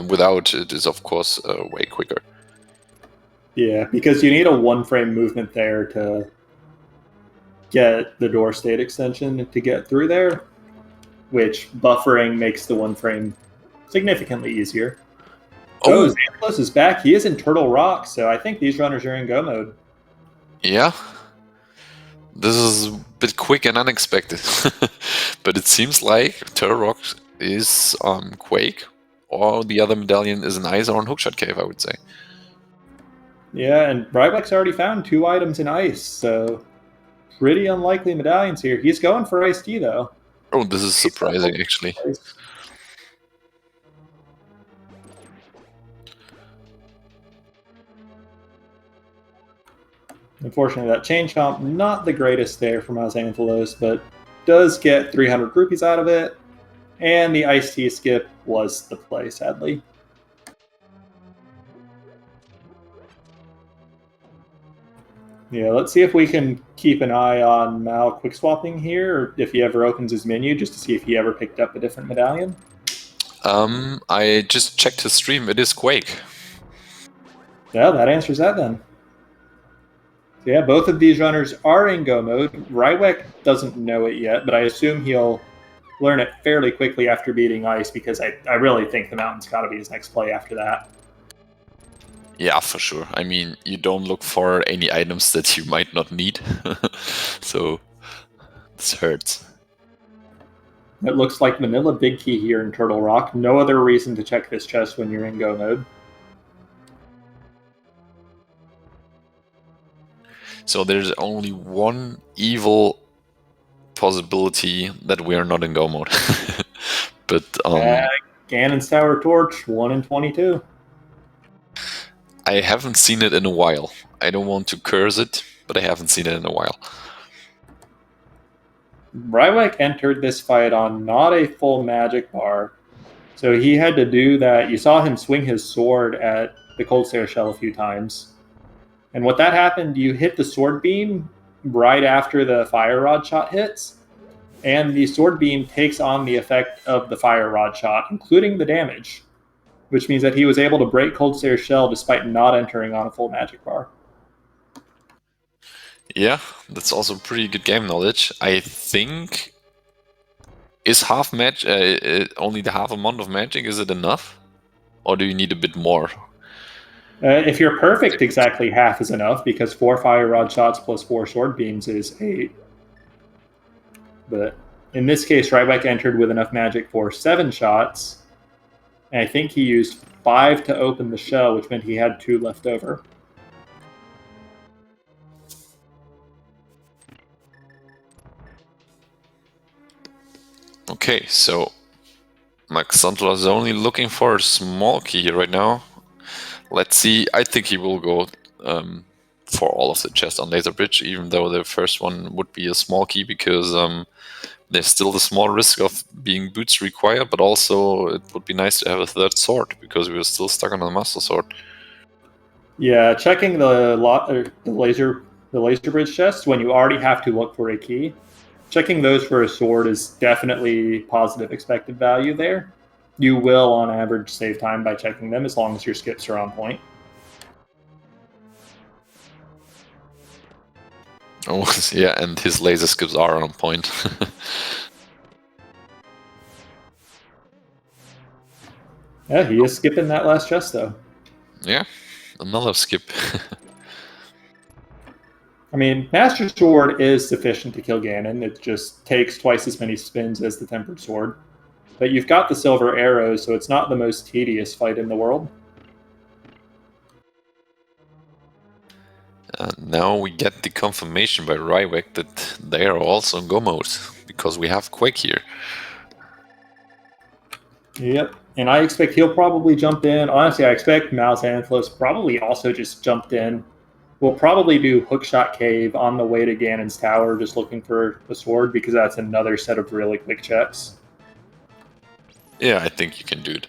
without it is of course way quicker. Yeah, because you need a 1-frame movement there to get the door state extension to get through there, which buffering makes the 1-frame significantly easier. Oh, Xantholos is back. He is in Turtle Rock, so I think these runners are in go mode. Yeah. This is a bit quick and unexpected. But it seems like Turtle Rock is Quake, or the other medallion is an Ice or an Hookshot Cave, I would say. Yeah, and Rywek's already found 2 items in Ice, so pretty unlikely medallions here. He's going for Ice Tea, though. Oh, this is surprising, actually. Unfortunately, that change comp, not the greatest there for MalXantholos, but does get 300 rupees out of it, and the Ice Tea skip was the play, sadly. Yeah, let's see if we can keep an eye on Mal quick swapping here, or if he ever opens his menu, just to see if he ever picked up a different medallion. I just checked his stream. It is Quake. Yeah, that answers that then. So yeah, both of these runners are in go mode. Rywek doesn't know it yet, but I assume he'll learn it fairly quickly after beating Ice, because I really think the Mountain's got to be his next play after that. Yeah, for sure. I mean, you don't look for any items that you might not need. So, this hurts. It looks like vanilla big key here in Turtle Rock. No other reason to check this chest when you're in go mode. So there's only one evil possibility that we are not in go mode. But Ganon's Tower Torch, 1 in 22. I haven't seen it in a while. I don't want to curse it, but I haven't seen it in a while. Rywek entered this fight on not a full magic bar, so he had to do that. You saw him swing his sword at the Cold Stare Shell a few times. And what that happened, you hit the sword beam right after the fire rod shot hits, and the sword beam takes on the effect of the fire rod shot, including the damage, which means that he was able to break Cold Stare Shell despite not entering on a full magic bar. Yeah, that's also pretty good game knowledge. I think is half match only the half amount of magic, is it enough? Or do you need a bit more? If you're perfect, exactly half is enough, because 4 fire rod shots plus 4 sword beams is 8. But in this case, Rywek entered with enough magic for 7 shots, and I think he used 5 to open the shell, which meant he had 2 left over. Okay, so MalXantholos is only looking for a small key here right now. Let's see. I think he will go for all of the chests on Laser Bridge, even though the first one would be a small key, because there's still the small risk of being boots required, but also it would be nice to have a third sword, because we were still stuck on the Master Sword. Yeah, checking the laser bridge chests when you already have to look for a key. Checking those for a sword is definitely positive expected value there. You will, on average, save time by checking them as long as your skips are on point. Oh, yeah, and his laser skips are on point. Yeah, he is skipping that last chest, though. Yeah, another skip. I mean, Master Sword is sufficient to kill Ganon. It just takes twice as many spins as the Tempered Sword. But you've got the Silver Arrow, so it's not the most tedious fight in the world. Now we get the confirmation by Rywek that they are also in go mode, because we have Quake here. Yep. And I expect he'll probably jump in. Honestly, I expect MalXantholos probably also just jumped in. We'll probably do Hookshot Cave on the way to Ganon's Tower, just looking for the sword, because that's another set of really quick checks. Yeah, I think you can do it.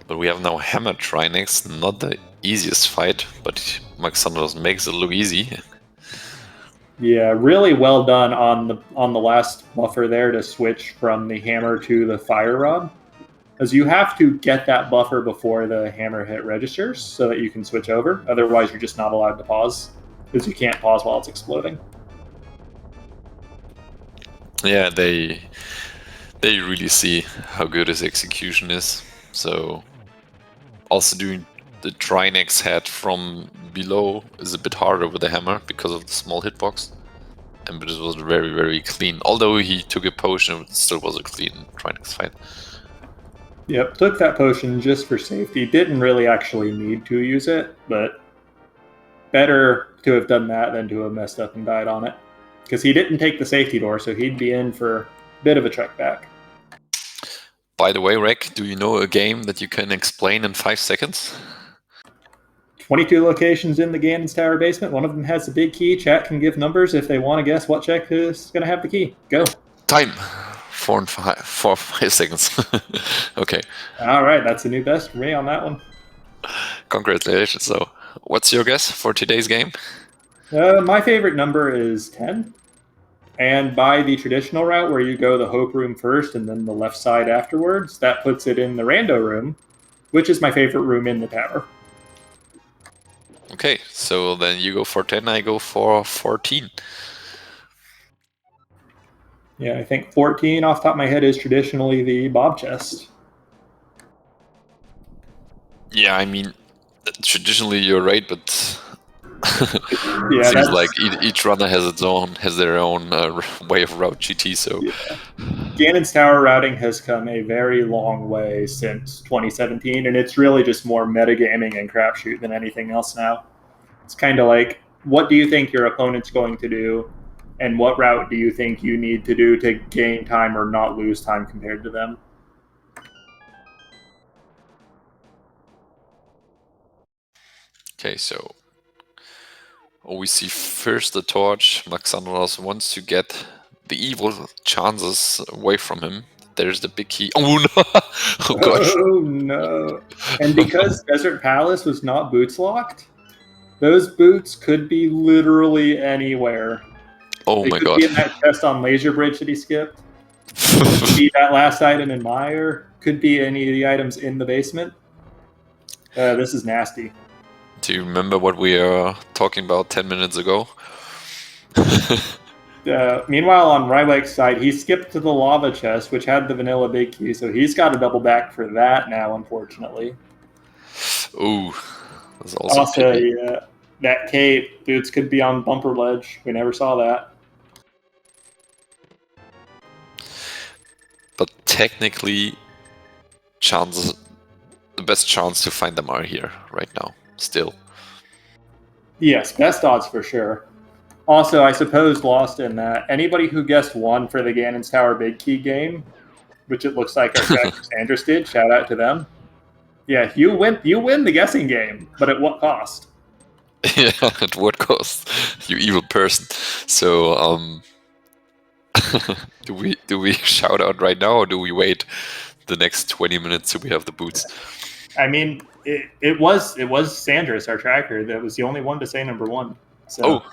But we have now Hammer Trinex, not the easiest fight, but MalXantholos makes it look easy. Yeah, really well done on the last buffer there to switch from the hammer to the fire rod. As you have to get that buffer before the hammer hit registers so that you can switch over. Otherwise, you're just not allowed to pause, because you can't pause while it's exploding. Yeah, they really see how good his execution is. So also doing the Trinex head from below is a bit harder with the hammer because of the small hitbox. But it was very, very clean. Although he took a potion, it still was a clean Trinex fight. Yep, took that potion just for safety. Didn't really actually need to use it, but better to have done that than to have messed up and died on it. Because he didn't take the safety door, so he'd be in for a bit of a trek back. By the way, Rek, do you know a game that you can explain in 5 seconds? 22 locations in the Ganon's Tower basement. One of them has the big key. Chat can give numbers if they want to guess what check is going to have the key. Go. Time. 4 or 5 seconds. Okay. All right, that's a new best for me on that one. Congratulations. So, what's your guess for today's game? My favorite number is 10. And by the traditional route where you go the Hope room first and then the left side afterwards, that puts it in the Rando room, which is my favorite room in the tower. Okay, so then you go for 10, I go for 14. Yeah, I think 14 off the top of my head is traditionally the Bob chest. Yeah, I mean, traditionally you're right, but Yeah, it seems that's- like each runner has their own way of route GT. So Yeah. Ganon's Tower routing has come a very long way since 2017, and it's really just more metagaming and crapshoot than anything else now. It's kind of like, what do you think your opponent's going to do, and what route do you think you need to do to gain time or not lose time compared to them? okay, so we see first the torch. MalXantholos wants to get the evil chances away from him. There's the big key. Oh no! Oh gosh! Oh no! And because Desert Palace was not boots locked, those boots could be literally anywhere. Oh They my could god! be in that chest on Laser Bridge that he skipped. Could be that last item in Myra. Could be any of the items in the basement. This is nasty. Do you remember what we were talking about 10 minutes ago? Meanwhile, on Rywek's side, he skipped to the lava chest, which had the vanilla big key, so he's got to double back for that now, unfortunately. Ooh, that's also Yeah, that cape, boots could be on bumper ledge. We never saw that. But technically, chances, the best chance to find them are here right now, still. Yes, best odds for sure. Also, I suppose lost in that anybody who guessed 1 for the Ganon's Tower Big Key game, which it looks like our guy Sanders did, shout out to them. Yeah, you win the guessing game, but at what cost? Yeah, at what cost? You evil person. So, do we shout out right now, or do we wait the next 20 minutes till we have the boots? I mean, it was Sandris, our tracker, that was the only one to say number 1. So. Oh,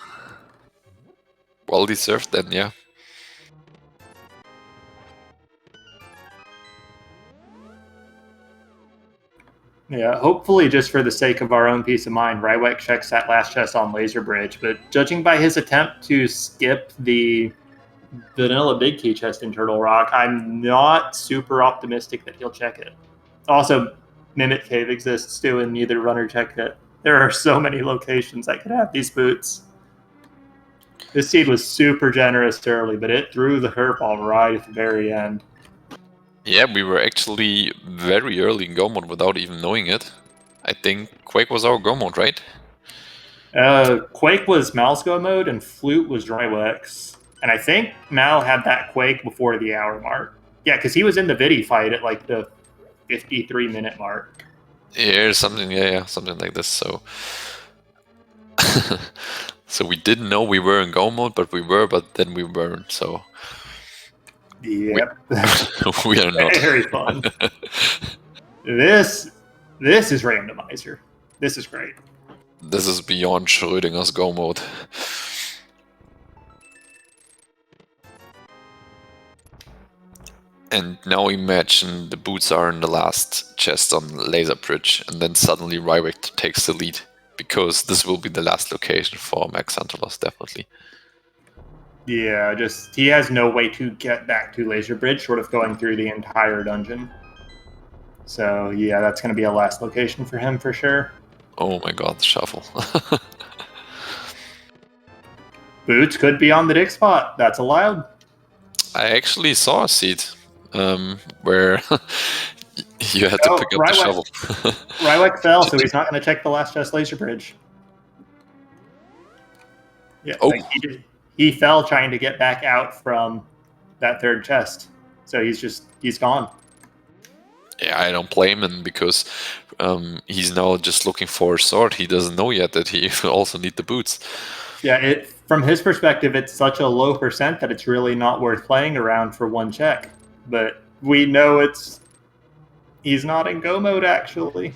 well deserved then, yeah. Yeah, hopefully just for the sake of our own peace of mind, Rywek checks that last chest on Laser Bridge, but judging by his attempt to skip the vanilla big key chest in Turtle Rock, I'm not super optimistic that he'll check it. Also, Mimic Cave exists too, and neither runner checked it. There are so many locations that could have these boots. This seed was super generous early, but it threw the curveball right at the very end. Yeah, we were actually very early in go mode without even knowing it. I think Quake was our go mode, right? Quake was Mal's go mode, and Flute was Rywek's. And I think Mal had that Quake before the hour mark. Yeah, because he was in the Vidi fight at like the 53-minute mark. Yeah, something like this. So, so we didn't know we were in go mode, but then we weren't. So, yep, we are not. Very fun. This is Randomizer. This is great. This is beyond Schrödinger's go mode. And now imagine the boots are in the last chest on Laser Bridge, and then suddenly Rywek takes the lead, because this will be the last location for MalXantholos, definitely. Yeah, just he has no way to get back to Laser Bridge, short of going through the entire dungeon. So yeah, that's going to be a last location for him for sure. Oh my god, the shuffle. Boots could be on the dig spot. That's allowed. I actually saw a seed where you had to pick up the shovel. Rywek fell, so he's not going to check the last chest Laser Bridge. Yeah, oh. Like he fell trying to get back out from that third chest. So he's gone. Yeah, I don't blame him, because he's now just looking for a sword. He doesn't know yet that he also need the boots. Yeah, from his perspective, it's such a low percent that it's really not worth playing around for one check. But we know he's not in go mode, actually.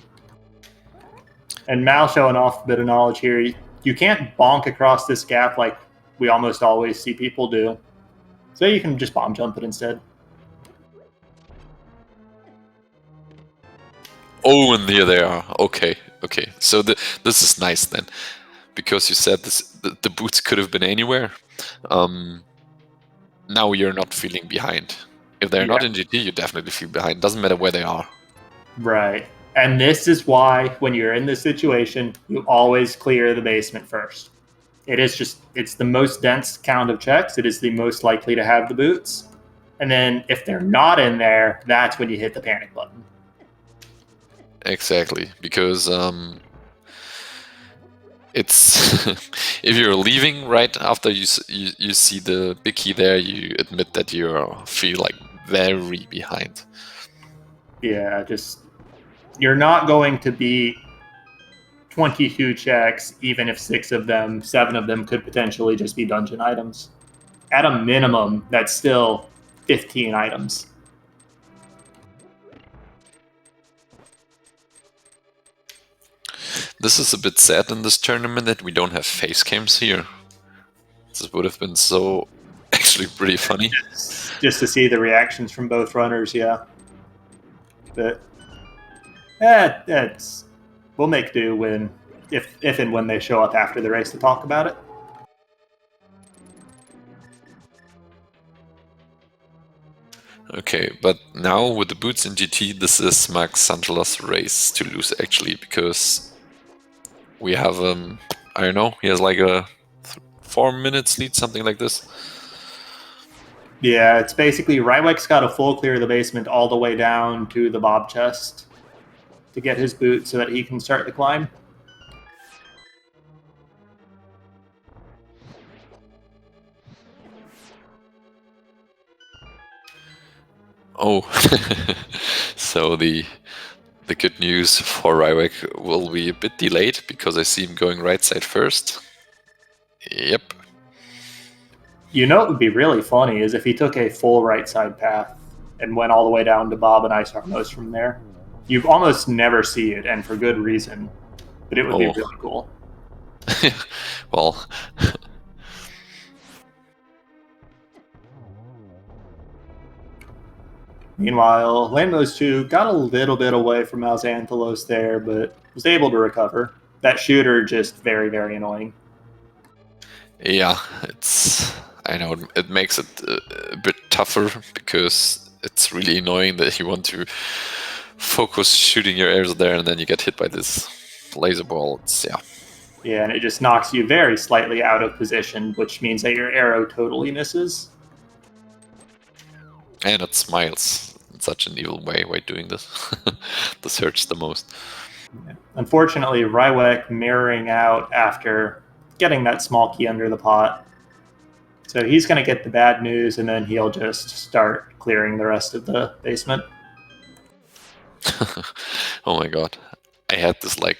And Mal showing off a bit of knowledge here. You can't bonk across this gap like we almost always see people do. So you can just bomb jump it instead. Oh, and here they are. Okay. So this is nice then, because you said the boots could have been anywhere. Now you're not feeling behind. If they're not in GT, you definitely feel behind. Doesn't matter where they are. Right. And this is why, when you're in this situation, you always clear the basement first. It's the most dense count of checks. It is the most likely to have the boots. And then if they're not in there, that's when you hit the panic button. Exactly, because it's if you're leaving right after you see the big key there, you admit that you feel like very behind. Yeah, you're not going to be 22 checks, even if 7 of them could potentially just be dungeon items. At a minimum, that's still 15 items. This is a bit sad in this tournament that we don't have face cams here. This would have been so actually pretty funny. Just to see the reactions from both runners, yeah. But we'll make do if and when they show up after the race to talk about it. Okay, but now with the boots in GT, this is MalXantholos' race to lose actually, because we have I don't know, he has like a 4 minutes lead, something like this. Yeah, it's basically Rywek's got a full clear of the basement all the way down to the bob chest to get his boot so that he can start the climb. Oh, so the good news for Rywek will be a bit delayed, because I see him going right side first. Yep. You know what would be really funny is if he took a full right side path and went all the way down to Bob and Ice Armos from there. You almost never see it, and for good reason. But it would be Oh. really cool. Well, Meanwhile, Lambos 2 got a little bit away from MalXantholos there, but was able to recover. That shooter just very, very annoying. yeah, I know it makes it a bit tougher because it's really annoying that you want to focus shooting your arrows there and then you get hit by this laser ball. Yeah, and it just knocks you very slightly out of position, which means that your arrow totally misses. And it smiles in such an evil way while doing this. This hurts the most. Yeah. Unfortunately, Rywek mirroring out after getting that small key under the pot. So he's going to get the bad news, and then he'll just start clearing the rest of the basement. Oh my god. I had this like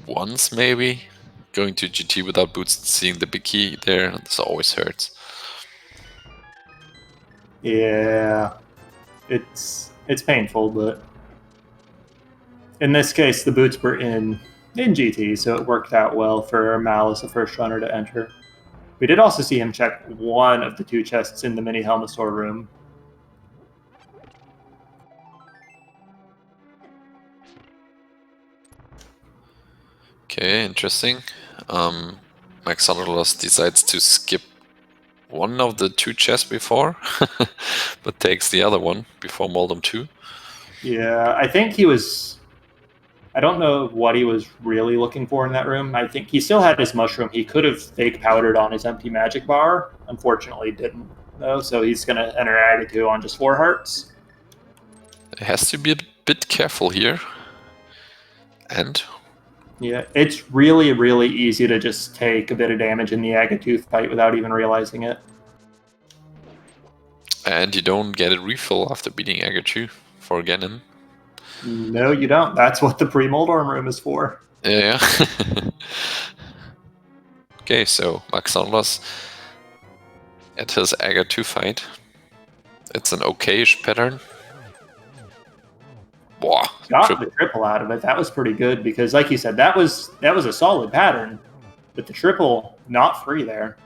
once maybe, going to GT without boots, seeing the big key there, and this always hurts. Yeah, it's painful, but in this case, the boots were in GT, so it worked out well for Mal as the first runner to enter. We did also see him check one of the 2 chests in the mini Helmasaur room. Okay, interesting. MalXantholos decides to skip one of the 2 chests before, but takes the other one before Moldum 2. Yeah, I think he was... I don't know what he was really looking for in that room. I think he still had his mushroom. He could have fake powdered on his empty magic bar. Unfortunately, didn't, though, so he's going to enter Agatu on just 4 hearts. It has to be a bit careful here. And yeah, it's really, really easy to just take a bit of damage in the Agatu fight without even realizing it. And you don't get a refill after beating Agatu for Ganon. No, you don't. That's what the pre-Moldorm room is for. Yeah. Okay, so MalXantholos at his Agatu fight. It's an okay-ish pattern. Wow, got the triple out of it. That was pretty good because, like you said, that was a solid pattern, but the triple not free there.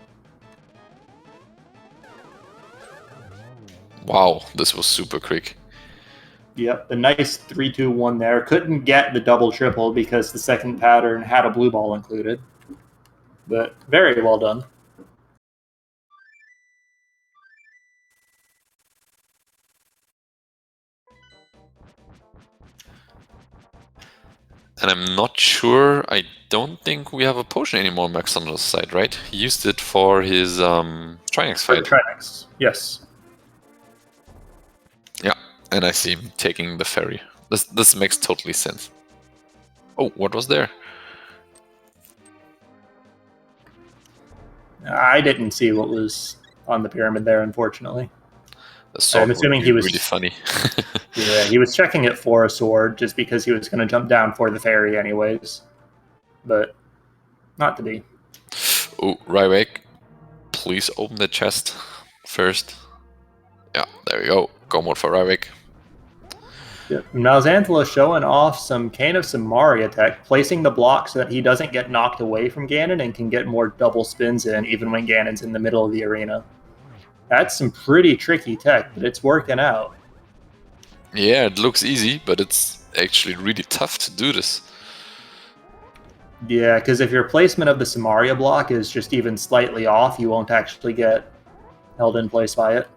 Wow, this was super quick. Yep, the nice 3-2-1 there. Couldn't get the double triple because the second pattern had a blue ball included, but very well done. And I'm not sure, I don't think we have a potion anymore on MalXantholos' side, right? He used it for his Trinex fight. Trinex, yes. Yeah, and I see him taking the ferry. This makes totally sense. Oh, what was there? I didn't see what was on the pyramid there, unfortunately. The sword I'm assuming he was really funny. Yeah, he was checking it for a sword just because he was going to jump down for the ferry anyways. But not to be. Oh, Rywek, please open the chest first. Yeah, there we go. Go mode for Rywek. Yep. MalXantholos showing off some Cane of Samaria tech, placing the block so that he doesn't get knocked away from Ganon and can get more double spins in even when Ganon's in the middle of the arena. That's some pretty tricky tech, but it's working out. Yeah, it looks easy, but it's actually really tough to do this. Yeah, because if your placement of the Samaria block is just even slightly off, you won't actually get held in place by it.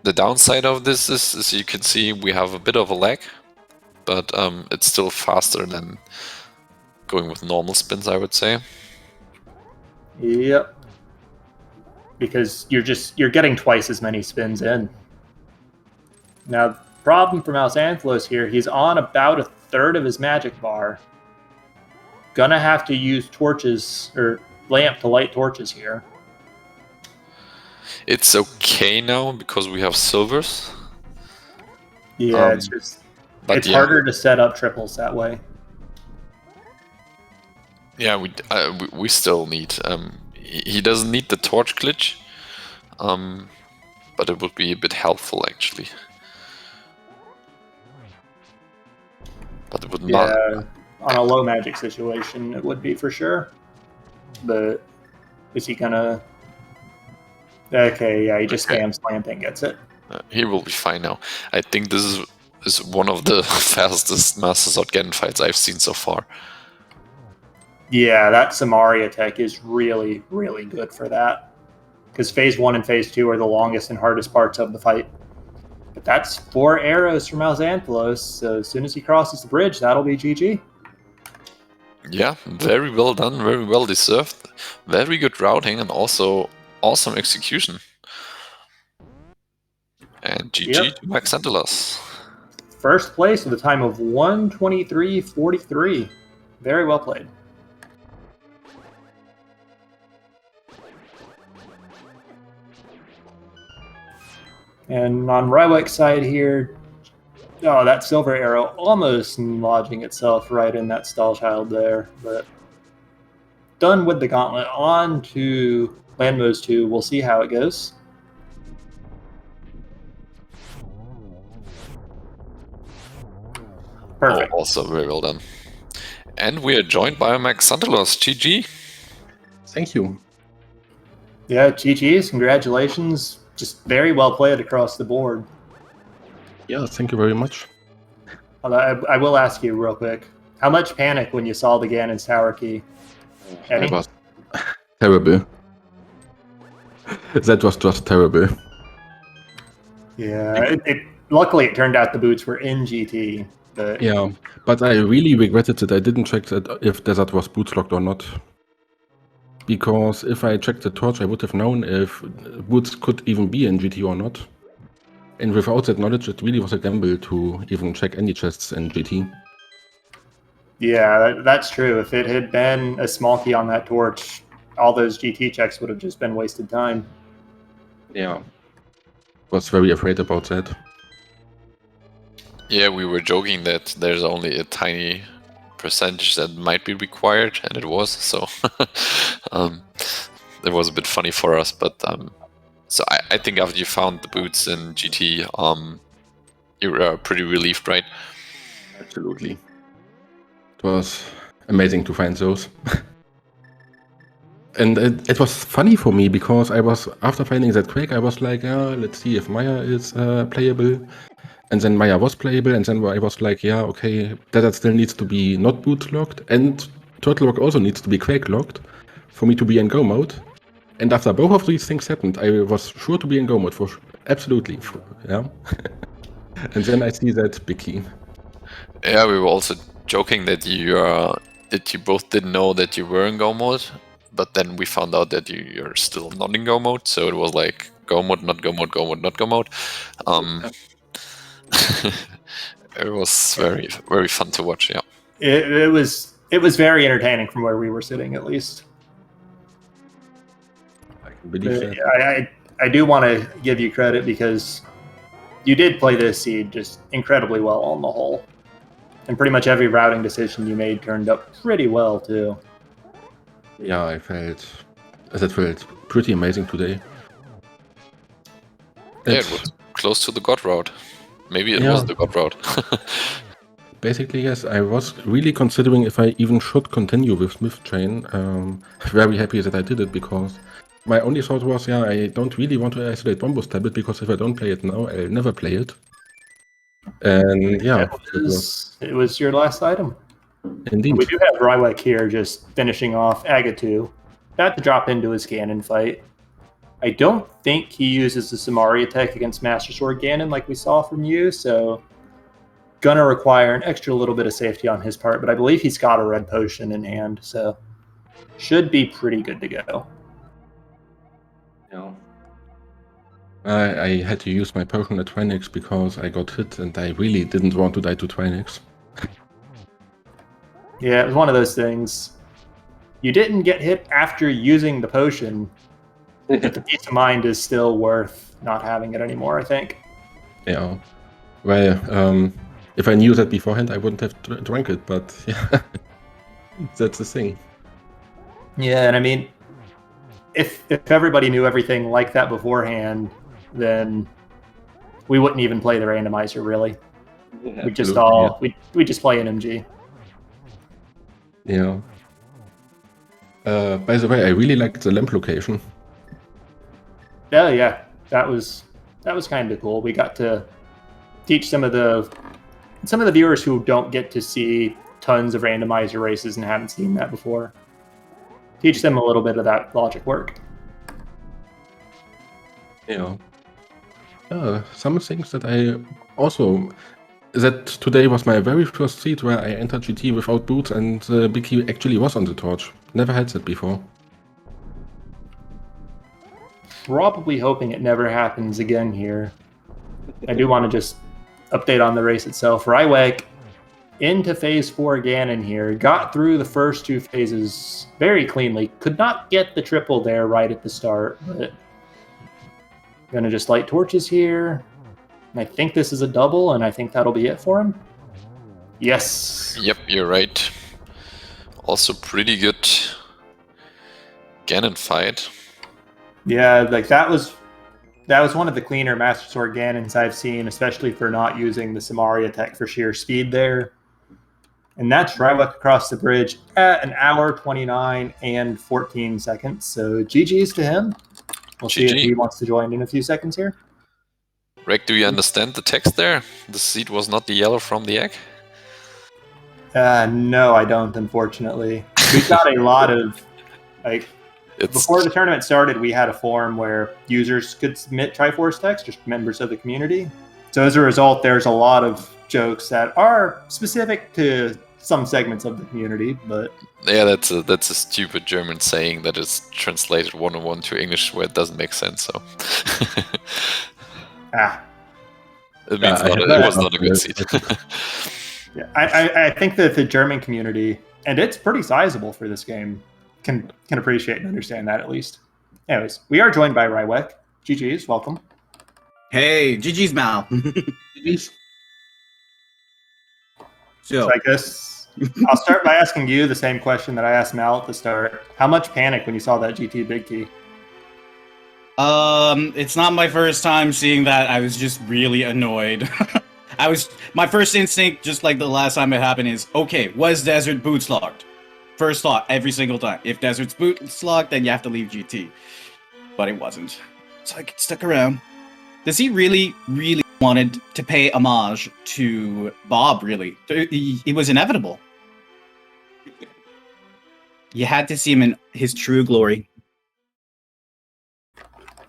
The downside of this is, as you can see, we have a bit of a lag, but it's still faster than going with normal spins, I would say. Yep. Because you're getting twice as many spins in. Now, the problem for MalXantholos here, he's on about a third of his magic bar. Gonna have to use torches, or lamp to light torches here. It's okay now because we have silvers. Yeah, it's harder to set up triples that way. Yeah, we still need. He doesn't need the torch glitch, but it would be a bit helpful actually. It would not. Yeah, on a low magic situation, it would be for sure. But is he gonna? Okay, yeah, he just Okay. spams slant and gets it. He will be fine now. I think this is one of the fastest Master Sword Ganon fights I've seen so far. Yeah, that Samaria tech is really, really good for that. Because phase 1 and phase 2 are the longest and hardest parts of the fight. But that's 4 arrows from MalXantholos, so as soon as he crosses the bridge, that'll be GG. Yeah, very well done, very well deserved. Very good routing and also awesome execution. And GG to MalXantholos. First place with a time of 1:23.43. Very well played. And on Rywek's side here, oh, that silver arrow almost lodging itself right in that stall child there. But done with the gauntlet. On to Landmos 2. We'll see how it goes. Perfect. Oh, also very well done. And we are joined by MalXantholos. GG. Thank you. Yeah, GG's. Congratulations. Just very well played across the board. Yeah, thank you very much. I will ask you real quick. How much panic when you saw the Ganon's tower key? Any? That was terrible. That was just terrible. Yeah, luckily it turned out the boots were in GT. But Yeah, but I really regretted that I didn't check that if Desert was boots locked or not. Because if I checked the torch, I would have known if boots could even be in GT or not. And without that knowledge, it really was a gamble to even check any chests in GT. yeah, that's true. If it had been a small key on that torch, all those GT checks would have just been wasted time. Yeah. Was very afraid about that. Yeah, we were joking that there's only a tiny percentage that might be required, and it was, so it was a bit funny for us, but so I think after you found the boots in GT, you were pretty relieved, right? Absolutely. It was amazing to find those. And it was funny for me because I was, after finding that Quake, I was like, let's see if Maya is playable. And then Maya was playable, and then I was like, yeah, okay, Desert still needs to be not boot locked, and Turtle Rock also needs to be Quake locked for me to be in go mode. And after both of these things happened, I was sure to be in go mode, for absolutely, yeah. And then I see that big key. Yeah, we were also joking that you both didn't know that you were in go mode, but then we found out that you're still not in go mode, so it was like go mode, not go mode, go mode, not go mode. It was very, very fun to watch. Yeah, It was very entertaining from where we were sitting, at least. I can believe that. I do want to give you credit because you did play this seed just incredibly well on the whole. And pretty much every routing decision you made turned up pretty well, too. Yeah, that felt pretty amazing today. yeah, it was close to the God route. Maybe it was the God route. Basically, yes. I was really considering if I even should continue with Smith Chain. Very happy that I did it because my only thought was, yeah, I don't really want to isolate Bombus Tablet because if I don't play it now, I'll never play it. And yeah, it was your last item. Indeed. We do have Rywek here just finishing off Agatu. About to drop into his Ganon fight. I don't think he uses the Samaria tech against Master Sword Ganon like we saw from you, so gonna require an extra little bit of safety on his part, but I believe he's got a red potion in hand, so should be pretty good to go. Yeah. I had to use my potion at Twinix because I got hit and I really didn't want to die to Twinix. Yeah, it was one of those things. You didn't get hit after using the potion, but the peace of mind is still worth not having it anymore, I think. Yeah. Well, if I knew that beforehand, I wouldn't have drank it, but yeah, that's the thing. Yeah, and I mean, if everybody knew everything like that beforehand, then we wouldn't even play the randomizer, really. We just all we just play an MG. Yeah. By the way, I really liked the lamp location. Oh yeah, that was kind of cool. We got to teach some of the viewers who don't get to see tons of randomizer races and haven't seen that before. Teach them a little bit of that logic work. Yeah. Some things that I also... That today was my very first seat where I entered GT without boots and Big Key actually was on the torch. Never had that before. Probably hoping it never happens again here. I do want to just update on the race itself. Rywek into phase 4 Ganon here. Got through the first 2 phases very cleanly. Could not get the triple there right at the start, but gonna just light torches here. And I think this is a double, and I think that'll be it for him. Yes. Yep, you're right. Also pretty good Ganon fight. Yeah, like that was one of the cleaner Master Sword Ganons I've seen, especially for not using the Samaria tech for sheer speed there. And that's Rywek across the bridge at 1 hour, 29 and 14 seconds. So GG's to him. We'll see if he wants to join in a few seconds here. Rek, do you understand the text there? The seed was not the yellow from the egg? No, I don't, unfortunately. We've got a lot of, like, before the tournament started, we had a forum where users could submit Triforce text, just members of the community. So as a result, there's a lot of jokes that are specific to some segments of the community, but... Yeah, that's a stupid German saying that is translated one-on-one to English where it doesn't make sense, so... It means it was not a good seed. Yeah, I think that the German community, and it's pretty sizable for this game, can appreciate and understand that at least. Anyways, we are joined by Rywek. GG's, welcome. Hey, GG's, Mal. GG's. So I guess I'll start by asking you the same question that I asked Mal at the start. How much panic when you saw that GT Big Key? It's not my first time seeing that. I was just really annoyed. My first instinct, just like the last time it happened, is okay, was Desert boots locked? First thought every single time. If Desert's boots locked, then you have to leave GT. But it wasn't. So I stuck around. Does he really wanted to pay homage to Bob, really? It was inevitable. You had to see him in his true glory.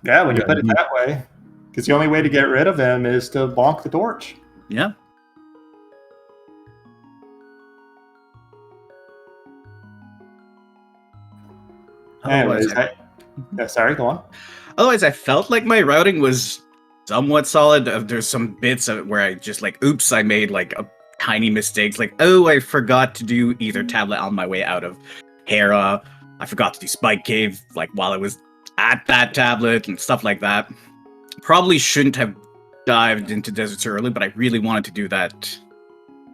Yeah, when you put it that way. Because the only way to get rid of him is to bonk the torch. Yeah. Anyways, sorry, go on. Otherwise, I felt like my routing was somewhat solid. There's some bits of it where I just like, oops, I made like a tiny mistakes. Like, oh, I forgot to do either tablet on my way out of Hera. I forgot to do Spike Cave, like while I was at that tablet and stuff like that. Probably shouldn't have dived into Desert so early, but I really wanted to do that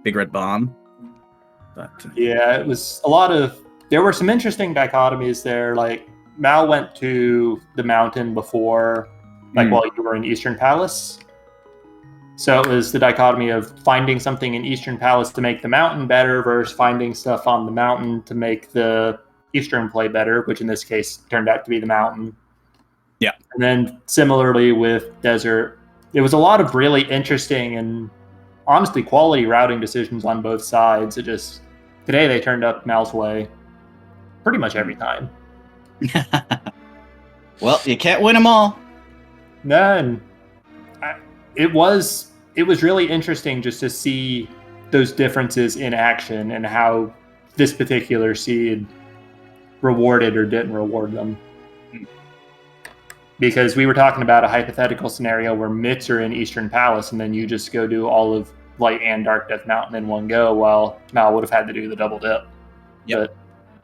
Big Red Bomb. But yeah, it was a lot of... There were some interesting dichotomies there. Like, Mal went to the mountain before, like while you were in Eastern Palace. So it was the dichotomy of finding something in Eastern Palace to make the mountain better versus finding stuff on the mountain to make the Eastern play better, which in this case turned out to be the mountain. Yeah. And then similarly with Desert, it was a lot of really interesting and honestly quality routing decisions on both sides. It just, today they turned up Mal's way pretty much every time. Well, you can't win them all. No, and it was really interesting just to see those differences in action and how this particular seed rewarded or didn't reward them. Because we were talking about a hypothetical scenario where Mitts are in Eastern Palace and then you just go do all of Light and Dark Death Mountain in one go, while Mal would have had to do the double dip. Yep. But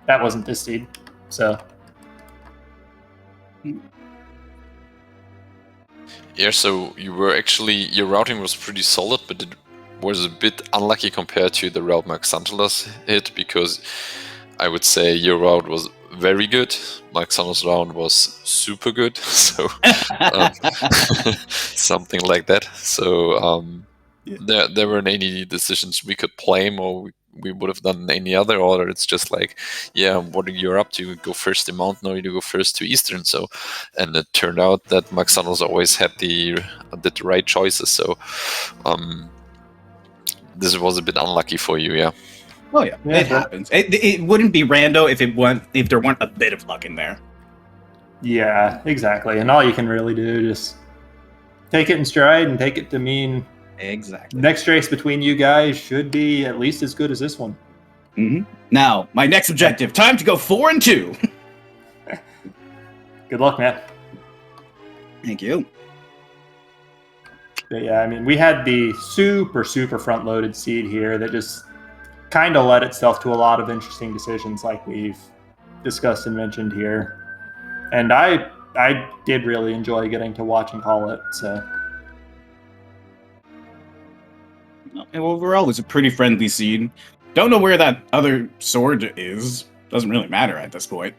that wasn't this seed, so... Yeah, so your routing was pretty solid, but it was a bit unlucky compared to the route MalXantholos hit, because I would say your route was very good. MalXantholos' round was super good, so something like that. So there weren't any decisions we could blame, or we would have done any other order. It's just like, yeah, what are you up to? You go first to Mountain, or you go first to Eastern. So, and it turned out that MalXantholos always did the right choices. So, this was a bit unlucky for you, yeah. Oh yeah, it happens. It wouldn't be rando if there weren't a bit of luck in there. Yeah, exactly. And all you can really do is take it in stride and take it to mean exactly next race between you guys should be at least as good as this one. Mm-hmm. Now, my next objective: time to go 4-2. Good luck, man. Thank you. But yeah, I mean, we had the super front-loaded seed here that just kind of led itself to a lot of interesting decisions like we've discussed and mentioned here. And I did really enjoy getting to watch and call it, so. Overall, it's a pretty friendly seed. Don't know where that other sword is. Doesn't really matter at this point.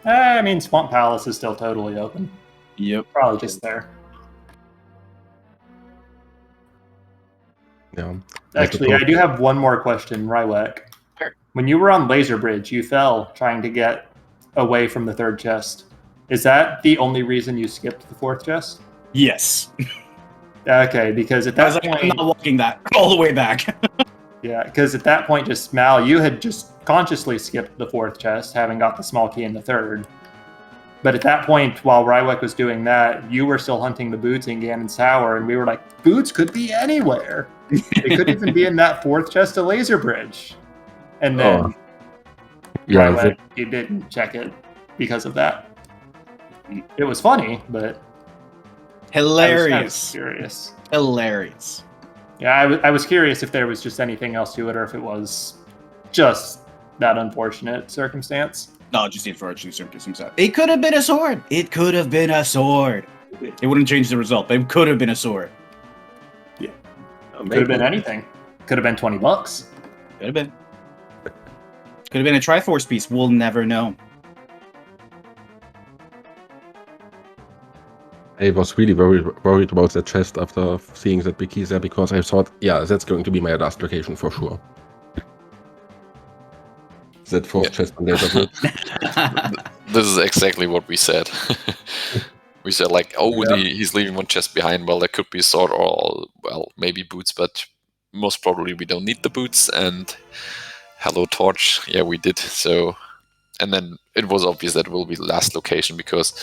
I mean, Swamp Palace is still totally open. Yep. Probably just there. Yeah. Actually, I do have one more question, Rywek. Sure. When you were on Laser Bridge, you fell trying to get away from the third chest. Is that the only reason you skipped the fourth chest? Yes. Okay, because at that point... I'm not walking that all the way back. Yeah, because at that point, just Mal, you had just consciously skipped the fourth chest, having got the small key in the third. But at that point, while Rywek was doing that, you were still hunting the boots in Ganon's tower, and we were like, boots could be anywhere. They could even be in that fourth chest of Laser Bridge. And then Rywek, you didn't check it because of that. It was funny, but hilarious. I was curious. Hilarious. Yeah, I was curious if there was just anything else to it, or if it was just that unfortunate circumstance. No, just the unfortunate circumstance. It could have been a sword. It could have been a sword. It wouldn't change the result, but it could have been a sword. Yeah. Could have been anything. Could have been $20. Could have been. Could have been a Triforce piece. We'll never know. I was really worried about that chest after seeing that big key there, because I thought, yeah, that's going to be my last location for sure. That fourth chest on Laser Bridge. This is exactly what we said. We said like, oh, he's leaving one chest behind. Well, there could be a sword, or well, maybe boots, but most probably we don't need the boots. And hello, Torch. Yeah, we did. So, and then it was obvious that it will be the last location, because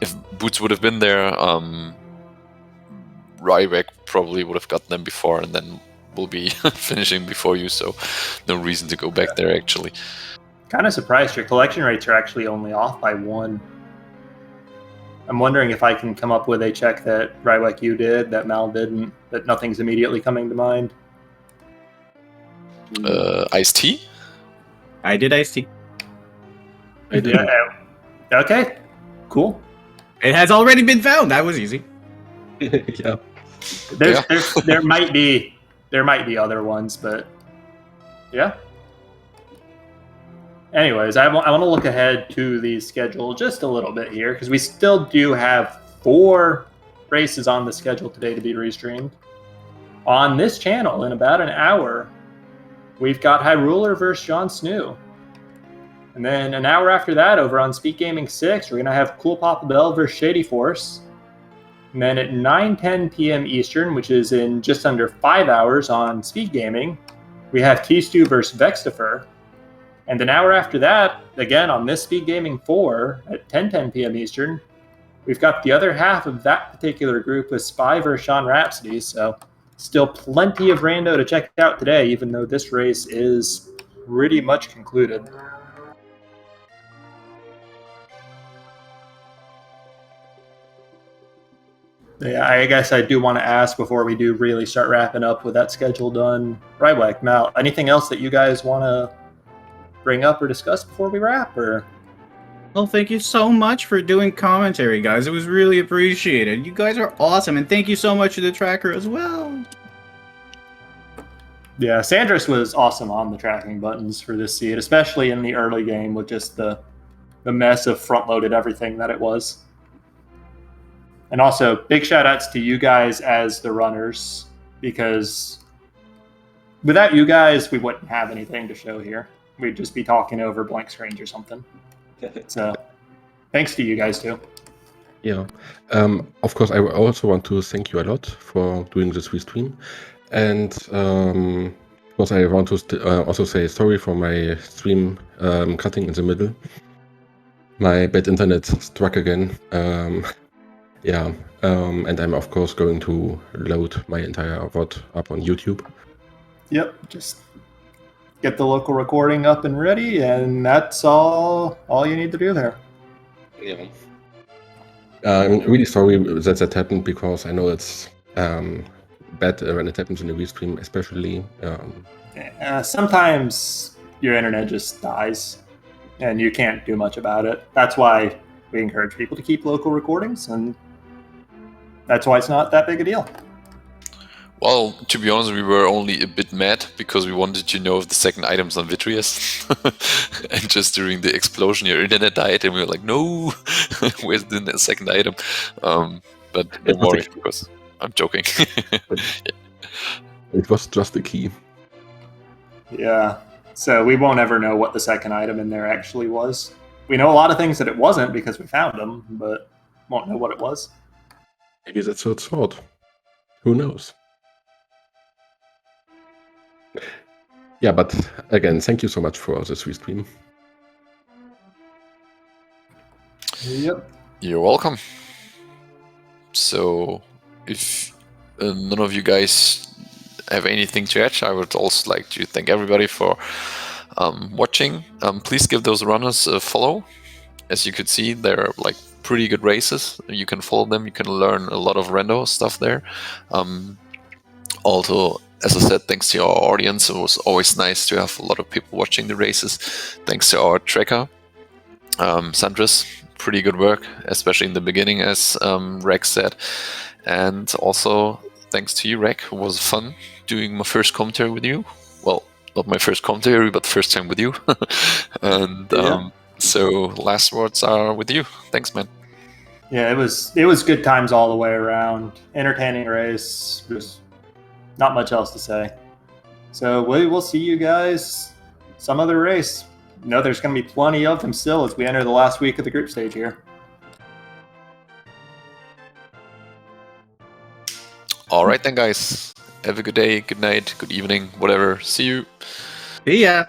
if boots would have been there, Rywek probably would have gotten them before, and then will be finishing before you, so no reason to go back there, actually. Kind of surprised your collection rates are actually only off by 1. I'm wondering if I can come up with a check that Rywek you did, that Mal didn't, that nothing's immediately coming to mind. Iced tea? I did iced tea. I did. Yeah. Okay, cool. It has already been found. That was easy. Yeah. There might be other ones, but yeah. Anyways, I want to look ahead to the schedule just a little bit here, because we still do have 4 races on the schedule today to be restreamed. On this channel, in about an hour, we've got Hyruler versus Jon Snow. And then an hour after that, over on SpeedGaming 6, we're going to have Cool Papa Bell versus Shady Force. And then at 9:10 p.m. Eastern, which is in just under 5 hours on SpeedGaming, we have Keistu versus Vextifer. And an hour after that, again on this SpeedGaming 4 at 10:10 p.m. Eastern, we've got the other half of that particular group with Spy versus Sean Rhapsody. So still plenty of rando to check out today, even though this race is pretty much concluded. Yeah, I guess I do want to ask before we do really start wrapping up with that schedule done. Rywek, Mal, anything else that you guys want to bring up or discuss before we wrap? Or Well, thank you so much for doing commentary, guys. It was really appreciated. You guys are awesome, and thank you so much to the tracker as well. Yeah, Sandris was awesome on the tracking buttons for this seed, especially in the early game with just the mess of front-loaded everything that it was. And also, big shout outs to you guys as the runners, because without you guys, we wouldn't have anything to show here. We'd just be talking over blank screens or something. So, thanks to you guys too. Yeah. Of course, I also want to thank you a lot for doing this restream. And of course, I want to also say sorry for my stream cutting in the middle. My bad internet struck again. Yeah. And I'm, of course, going to load my entire VOD up on YouTube. Yep, just get the local recording up and ready, and that's all you need to do there. Yeah. I'm really sorry that happened, because I know it's bad when it happens in a restream, especially. Sometimes your internet just dies, and you can't do much about it. That's why we encourage people to keep local recordings, and that's why it's not that big a deal. Well, to be honest, we were only a bit mad because we wanted to know if the second item's on Vitreous. And just during the explosion, your internet died, and we were like, no, where's the second item? But don't worry, because I'm joking. It was just a key. Yeah, so we won't ever know what the second item in there actually was. We know a lot of things that it wasn't because we found them, but won't know what it was. Maybe that's what thought. Who knows? Yeah, but again, thank you so much for this restream. Yep. You're welcome. So, if none of you guys have anything to add, I would also like to thank everybody for watching. Please give those runners a follow. As you could see, they're like pretty good races. You can follow them. You can learn a lot of rando stuff there. Also, as I said, thanks to our audience, it was always nice to have a lot of people watching the races. Thanks to our tracker, Sandris, pretty good work, especially in the beginning, as Rex said. And also, thanks to you, Rex. It was fun doing my first commentary with you. Well, not my first commentary, but first time with you. And so, last words are with you. Thanks, man. Yeah, it was good times all the way around. Entertaining race. Just not much else to say. So we will see you guys some other race. You know, there's going to be plenty of them still as we enter the last week of the group stage here. All right then, guys. Have a good day, good night, good evening, whatever. See you. See ya.